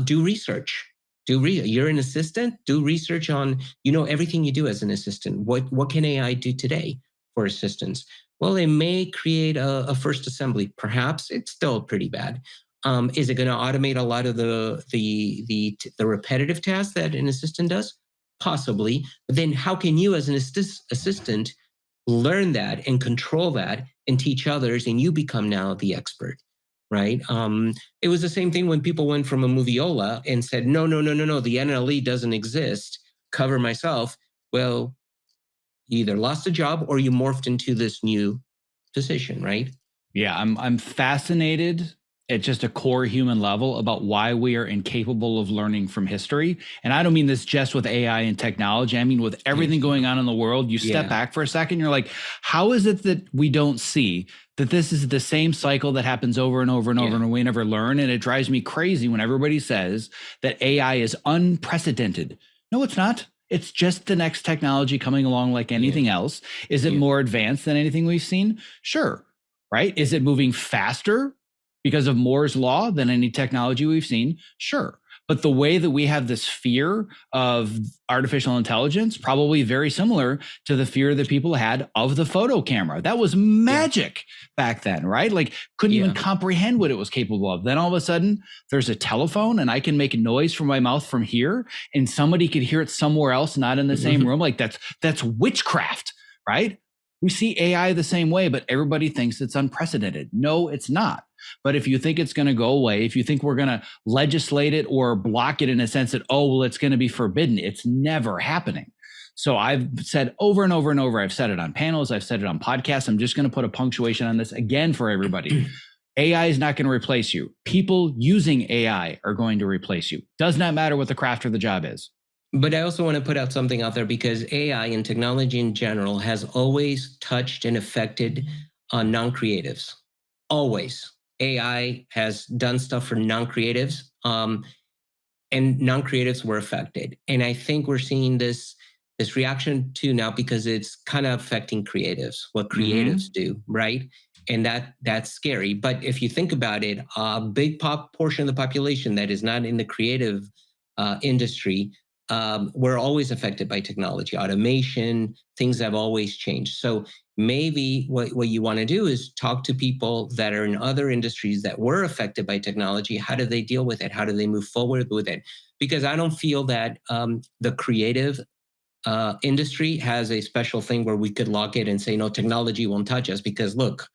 Do research. You're an assistant. Do research on everything you do as an assistant. What can AI do today for assistance? Well, it may create a first assembly. Perhaps it's still pretty bad. Is it going to automate a lot of the repetitive tasks that an assistant does? Possibly. But then how can you as an assistant learn that and control that and teach others, and you become now the expert, right? It was the same thing when people went from a moviola and said, no, the NLE doesn't exist, cover myself. Well, you either lost a job or you morphed into this new position, right?
Yeah, I'm fascinated at just a core human level about why we are incapable of learning from history. And I don't mean this just with AI and technology. I mean, with everything going on in the world, you step back for a second, you're like, how is it that we don't see that this is the same cycle that happens over and over and over, and we never learn? And it drives me crazy when everybody says that AI is unprecedented. No, it's not. It's just the next technology coming along like anything else. Is it more advanced than anything we've seen? Sure. Right? Is it moving faster because of Moore's law than any technology we've seen? Sure. But the way that we have this fear of artificial intelligence, probably very similar to the fear that people had of the photo camera. That was magic back then, right? Like, couldn't even comprehend what it was capable of. Then all of a sudden, there's a telephone and I can make noise from my mouth from here, and somebody could hear it somewhere else, not in the same room. Like, that's witchcraft, right? We see AI the same way, but everybody thinks it's unprecedented. No, it's not. But if you think it's going to go away, if you think we're going to legislate it or block it in a sense that, it's going to be forbidden, it's never happening. So I've said over and over and over, I've said it on panels, I've said it on podcasts. I'm just going to put a punctuation on this again for everybody. AI is not going to replace you. People using AI are going to replace you. Does not matter what the craft or the job is.
But I also want to put out something out there, because AI and technology in general has always touched and affected non-creatives. Always. AI has done stuff for non-creatives, and non-creatives were affected. And I think we're seeing this reaction too now, because it's kind of affecting creatives, what creatives do, right? And that's scary. But if you think about it, a big portion of the population that is not in the creative industry we're always affected by technology, automation, things have always changed. So maybe what you want to do is talk to people that are in other industries that were affected by technology. How do they deal with it? How do they move forward with it? Because I don't feel that the creative industry has a special thing where we could lock it and say, no, technology won't touch us. Because look,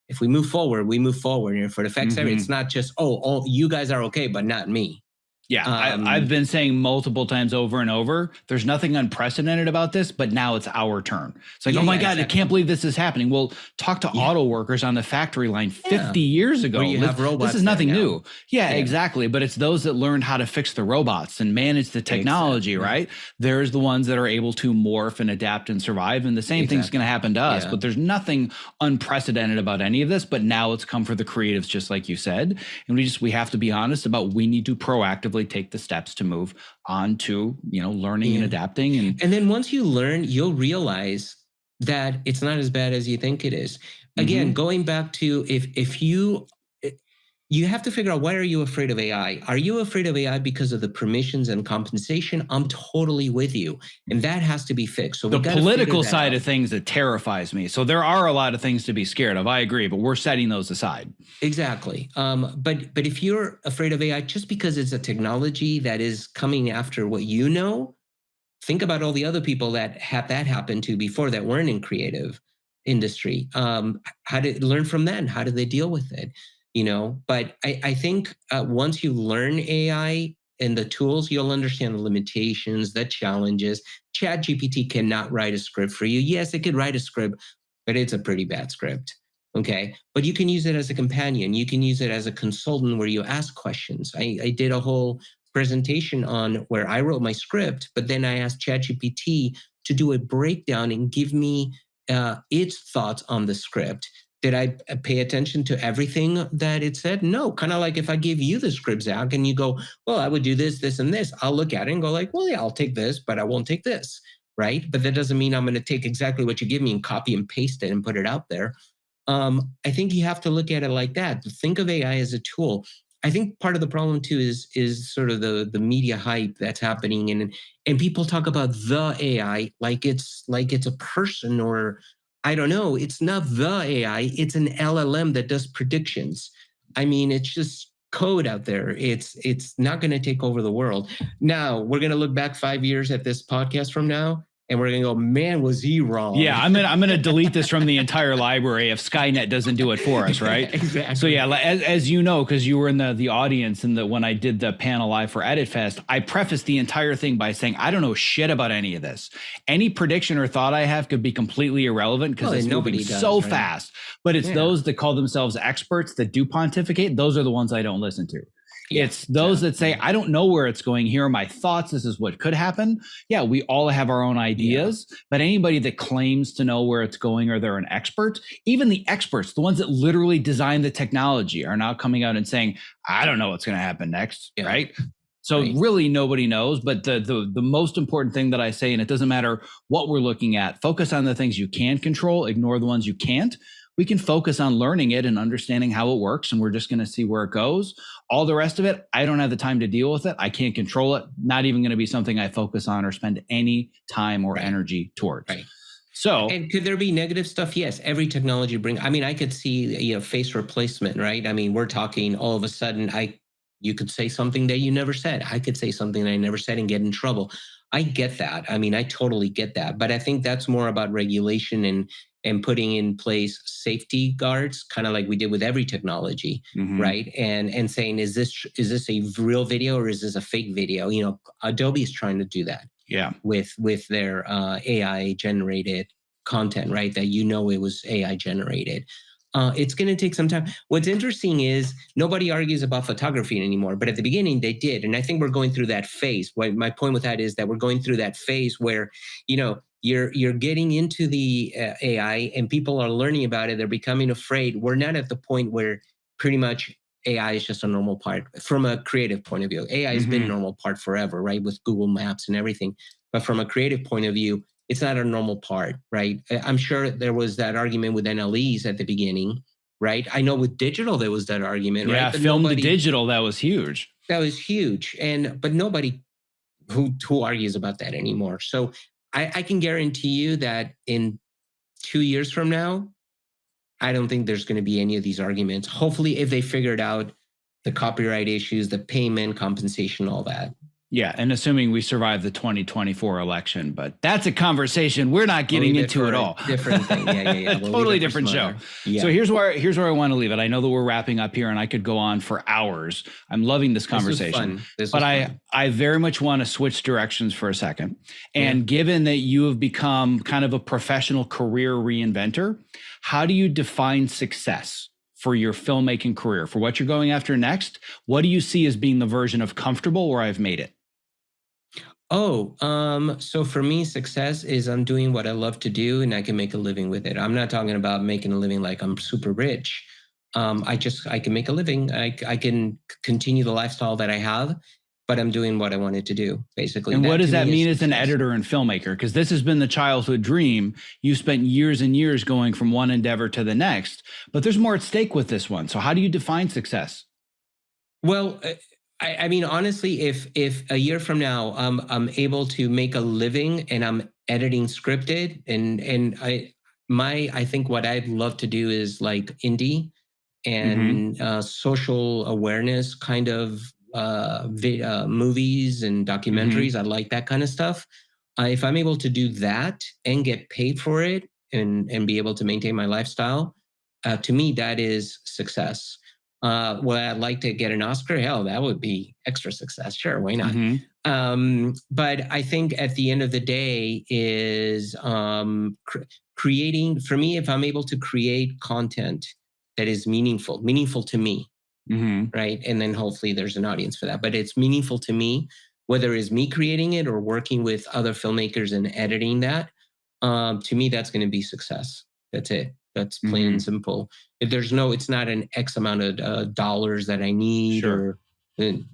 if we move forward, we move forward. And if it affects everything, it's not just, oh, you guys are okay, but not me.
Yeah, I've been saying multiple times over and over, there's nothing unprecedented about this, but now it's our turn. It's like, oh my God, exactly. I can't believe this is happening. Well, talk to auto workers on the factory line 50 years ago.
Where you have robots.
This is nothing new. Yeah, exactly. But it's those that learned how to fix the robots and manage the technology, right? There's the ones that are able to morph and adapt and survive. And the same thing's going to happen to us. But there's nothing unprecedented about any of this. But now it's come for the creatives, just like you said. And we have to be honest about, we need to proactively take the steps to move on to, learning and adapting.
And then once you learn, you'll realize that it's not as bad as you think it is. Again, going back to if you have to figure out, why are you afraid of AI? Are you afraid of AI because of the permissions and compensation? I'm totally with you. And that has to be fixed. So
the political side of things that terrifies me. So there are a lot of things to be scared of. I agree, but we're setting those aside.
Exactly. But if you're afraid of AI just because it's a technology that is coming after what you know, think about all the other people that had that happen to before that weren't in creative industry. How did learn from them? How did they deal with it? But I think once you learn AI and the tools, you'll understand the limitations, the challenges. ChatGPT cannot write a script for you. Yes, it could write a script, but it's a pretty bad script. Okay. But you can use it as a companion. You can use it as a consultant where you ask questions. I did a whole presentation on where I wrote my script, but then I asked ChatGPT to do a breakdown and give me its thoughts on the script. Did I pay attention to everything that it said? No. Kind of like if I gave you the script, Zack, and you go, well, I would do this, this, and this. I'll look at it and go like, well, yeah, I'll take this, but I won't take this, right? But that doesn't mean I'm going to take exactly what you give me and copy and paste it and put it out there. I think you have to look at it like that. Think of AI as a tool. I think part of the problem too is sort of the media hype that's happening, and people talk about the AI like it's a person, or I don't know. It's not the AI. It's an LLM that does predictions. I mean, it's just code out there. It's not going to take over the world. Now we're going to look back 5 years at this podcast from now, and we're going to go, man, was he wrong?
Yeah, I'm gonna delete this from the entire library if Skynet doesn't do it for us, right?
Exactly.
So yeah, as you know, because you were in the audience and when I did the panel live for EditFest, I prefaced the entire thing by saying I don't know shit about any of this. Any prediction or thought I have could be completely irrelevant because it's moving so fast. But it's those that call themselves experts that do pontificate. Those are the ones I don't listen to. Yeah, it's those that say, I don't know where it's going. Here are my thoughts. This is what could happen. Yeah, we all have our own ideas, but anybody that claims to know where it's going or they're an expert, even the experts, the ones that literally design the technology, are now coming out and saying, I don't know what's going to happen next, right? So really nobody knows, but the most important thing that I say, and it doesn't matter what we're looking at, focus on the things you can control, ignore the ones you can't. We can focus on learning it and understanding how it works, and we're just going to see where it goes. All the rest of it, I don't have the time to deal with it. I can't control it. Not even going to be something I focus on or spend any time or energy towards. So,
and could there be negative stuff? Yes, every technology I mean, I could see face replacement, right? I mean, we're talking all of a sudden, you could say something that you never said. I could say something that I never said and get in trouble. I get that. I mean, I totally get that. But I think that's more about regulation and putting in place safety guards, kind of like we did with every technology, right? And saying, is this a real video or is this a fake video? Adobe is trying to do that.
Yeah.
With their AI generated content, right? That it was AI generated. It's going to take some time. What's interesting is nobody argues about photography anymore, but at the beginning they did. And I think we're going through that phase. My point with that is that we're going through that phase where, you're getting into the AI and people are learning about it. They're becoming afraid. We're not at the point where pretty much AI is just a normal part from a creative point of view. AI has been a normal part forever, right? With Google Maps and everything. But from a creative point of view, it's not a normal part, right? I'm sure there was that argument with NLEs at the beginning, right? I know with digital, there was that argument, right?
Yeah, film to digital, that was huge.
That was huge. But nobody who argues about that anymore? So I can guarantee you that in 2 years from now, I don't think there's going to be any of these arguments. Hopefully, if they figured out the copyright issues, the payment, compensation, all that.
Yeah, and assuming we survive the 2024 election, but that's a conversation we're not getting into at all.
Different thing. Yeah. We'll
Totally different show. Yeah. So here's where I want to leave it. I know that we're wrapping up here and I could go on for hours. I'm loving this conversation. But I very much want to switch directions for a second. And given that you have become kind of a professional career reinventor, how do you define success for your filmmaking career, for what you're going after next? What do you see as being the version of comfortable where I've made it?
So for me, success is I'm doing what I love to do and I can make a living with it. I'm not talking about making a living like I'm super rich. I can make a living. I can continue the lifestyle that I have, but I'm doing what I wanted to do, basically.
And what does that mean as an editor and filmmaker? Because this has been the childhood dream. You spent years and years going from one endeavor to the next, but there's more at stake with this one. So how do you define success?
Well, I mean, honestly, if a year from now I'm able to make a living and I'm editing scripted and I think what I'd love to do is like indie and social awareness kind of movies and documentaries. I like that kind of stuff. If I'm able to do that and get paid for it and be able to maintain my lifestyle, to me that is success. Would I like to get an Oscar? Hell, that would be extra success. Sure, why not? But I think at the end of the day is creating, for me, if I'm able to create content that is meaningful to me, right? And then hopefully there's an audience for that, but it's meaningful to me, whether it's me creating it or working with other filmmakers and editing that, to me, that's going to be success. That's it. That's plain and simple. It's not an X amount of dollars that I need or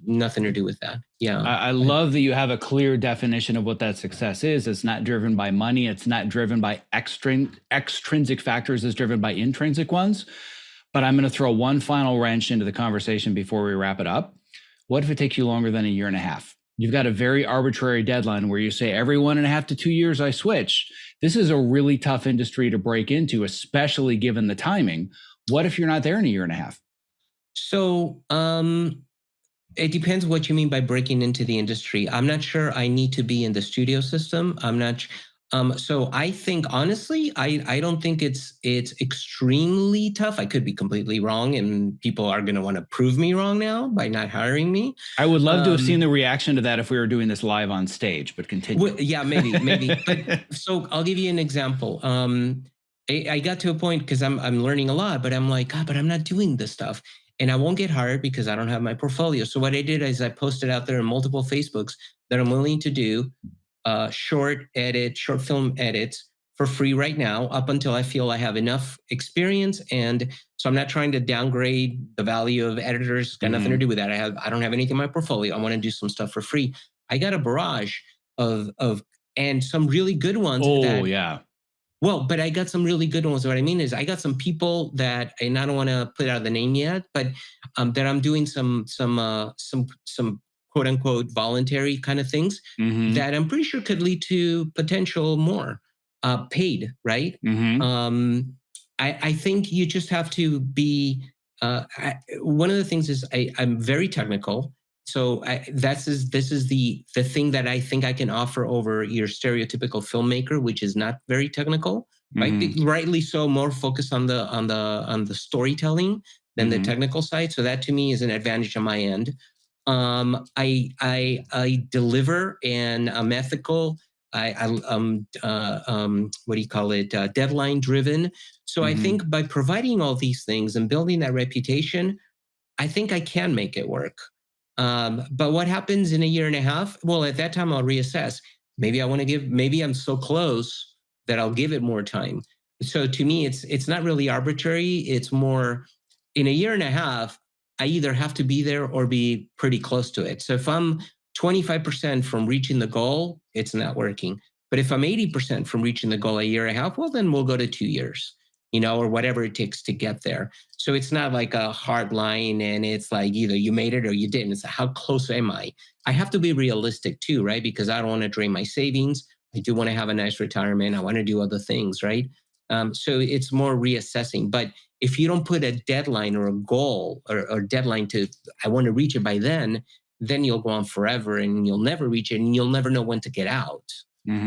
nothing to do with that. Yeah.
I love that you have a clear definition of what that success is. It's not driven by money. It's not driven by extrinsic factors. It's driven by intrinsic ones. But I'm going to throw one final wrench into the conversation before we wrap it up. What if it takes you longer than a year and a half? You've got a very arbitrary deadline where you say every 1.5 to 2 years I switch. This is a really tough industry to break into, especially given the timing. What if you're not there in a year and a half?
So it depends what you mean by breaking into the industry. I'm not sure I need to be in the studio system. I'm not. So I think, honestly, I don't think it's extremely tough. I could be completely wrong, and people are going to want to prove me wrong now by not hiring me.
I would love to have seen the reaction to that if we were doing this live on stage, but continue.
Well, yeah, maybe. But so I'll give you an example. I got to a point because I'm learning a lot, but I'm like, God, but I'm not doing this stuff. And I won't get hired because I don't have my portfolio. So what I did is I posted out there in multiple Facebooks that I'm willing to do short film edits for free right now, up until I feel I have enough experience. And so I'm not trying to downgrade the value of editors. It's got nothing to do with that. I don't have anything in my portfolio. I want to do some stuff for free. I got a barrage of and some really good ones. Well, but I got some really good ones. What I mean is I got some people that, and I don't want to put out the name yet, but that I'm doing some quote unquote voluntary kind of things that I'm pretty sure could lead to potential more paid, right? I think you just have to be, one of the things is I'm very technical. So this is the thing that I think I can offer over your stereotypical filmmaker, which is not very technical, right? Rightly so, more focused on the storytelling than the technical side. So that to me is an advantage on my end. I deliver and I'm ethical. What do you call it? Deadline driven. So I think by providing all these things and building that reputation, I think I can make it work. But what happens in a year and a half? Well, at that time, I'll reassess. Maybe I'm so close that I'll give it more time. So to me, it's not really arbitrary. It's more, in a year and a half, I either have to be there or be pretty close to it. So if I'm 25% from reaching the goal, it's not working. But if I'm 80% from reaching the goal a year and a half, well, then we'll go to 2 years. or whatever it takes to get there. So it's not like a hard line and it's like either you made it or you didn't. It's like, how close am I? I have to be realistic too, right? Because I don't want to drain my savings. I do want to have a nice retirement. I want to do other things, right? So it's more reassessing. But if you don't put a deadline or a goal or deadline to, I want to reach it by then you'll go on forever and you'll never reach it and you'll never know when to get out.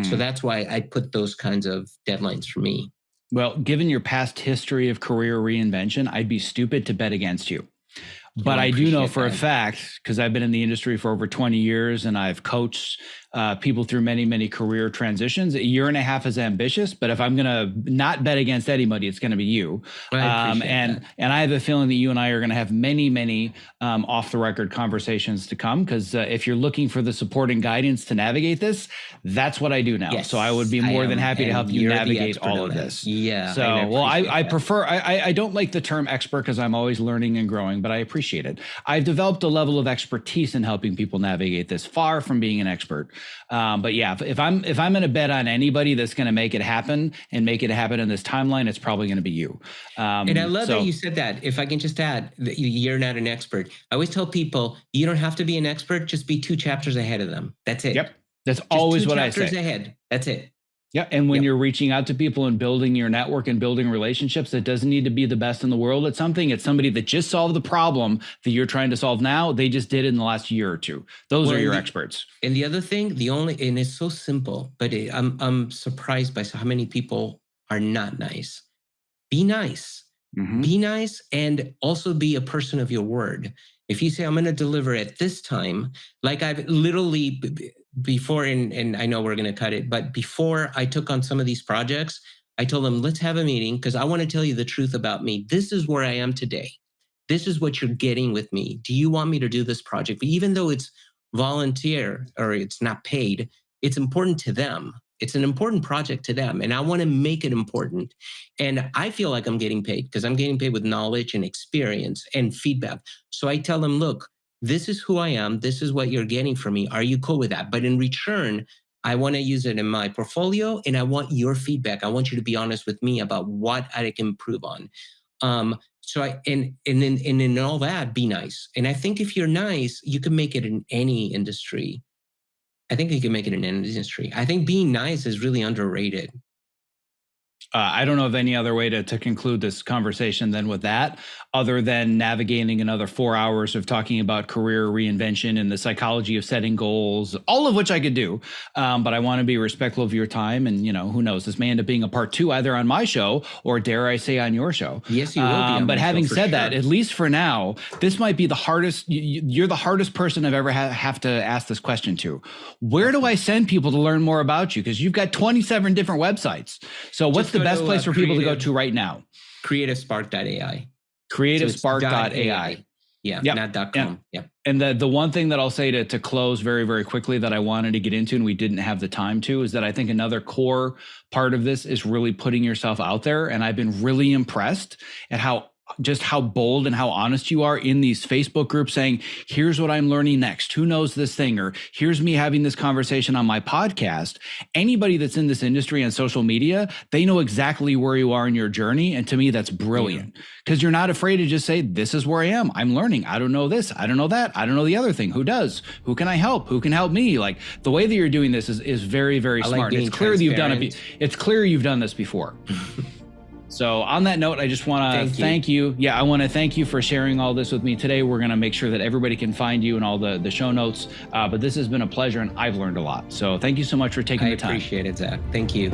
So that's why I put those kinds of deadlines for me.
Well, given your past history of career reinvention, I'd be stupid to bet against you. But I do know for a fact, because I've been in the industry for over 20 years and I've coached people through many, many career transitions. A year and a half is ambitious, but if I'm going to not bet against anybody, it's going to be you. And I have a feeling that you and I are going to have many, many off the record conversations to come, because if you're looking for the support and guidance to navigate this, that's what I do now.
Yes,
so I would be more than happy to help you navigate all of this.
Yeah.
So, well, I prefer, I don't like the term expert because I'm always learning and growing, but I appreciate it. I've developed a level of expertise in helping people navigate this, far from being an expert. But yeah, if I'm going to bet on anybody that's going to make it happen and make it happen in this timeline, it's probably going to be you.
And I love that you said that. If I can just add, that you're not an expert. I always tell people, you don't have to be an expert. Just be 2 chapters ahead of them. That's it.
Yep. That's just always what I say.
2 chapters ahead. That's it.
Yeah. And when you're reaching out to people and building your network and building relationships, it doesn't need to be the best in the world at something. It's somebody that just solved the problem that you're trying to solve now. They just did it in the last year or 2. Those are your experts. And
the other thing, and it's so simple, but I'm surprised by how many people are not nice. Be nice. Be nice, and also be a person of your word. If you say, I'm going to deliver at this time, like I've literally before, and I know we're going to cut it, but before I took on some of these projects, I told them, let's have a meeting because I want to tell you the truth about me. This is where I am today. This is what you're getting with me. Do you want me to do this project? But even though it's volunteer or it's not paid, it's important to them. It's an important project to them, and I want to make it important. And I feel like I'm getting paid because I'm getting paid with knowledge and experience and feedback. So I tell them, look, this is who I am. This is what you're getting from me. Are you cool with that? But in return, I want to use it in my portfolio, and I want your feedback. I want you to be honest with me about what I can improve on. So in all that, be nice. And I think if you're nice, you can make it in any industry. I think you can make it in any industry. I think being nice is really underrated.
I don't know of any other way to conclude this conversation than with that, other than navigating another 4 hours of talking about career reinvention and the psychology of setting goals, all of which I could do. But I want to be respectful of your time. And, who knows, this may end up being a part 2 either on my show or, dare I say, on your show.
Yes, you will be.
But having said that, at least for now, this might be the hardest. You're the hardest person I've ever have to ask this question to. Where do I send people to learn more about you? Because you've got 27 different websites. So what's the best place for people to go to right now?
CreativeSpark.ai.
CreativeSpark.ai.
Yeah, not .com. Yeah.
And the one thing that I'll say to close very, very quickly that I wanted to get into and we didn't have the time to is that I think another core part of this is really putting yourself out there. And I've been really impressed at how bold and how honest you are in these Facebook groups saying, here's what I'm learning next. Who knows this thing? Or here's me having this conversation on my podcast. Anybody that's in this industry and social media, they know exactly where you are in your journey. And to me, that's brilliant because you're not afraid to just say, this is where I am. I'm learning. I don't know this. I don't know that. I don't know the other thing. Who does? Who can I help? Who can help me? Like the way that you're doing this is very, very smart. It's clear that you've done it. It's clear you've done this before. So on that note, I just want to thank you. Yeah, I want to thank you for sharing all this with me today. We're going to make sure that everybody can find you in all the show notes. But this has been a pleasure and I've learned a lot. So thank you so much for taking the time.
I appreciate it, Zach. Thank you.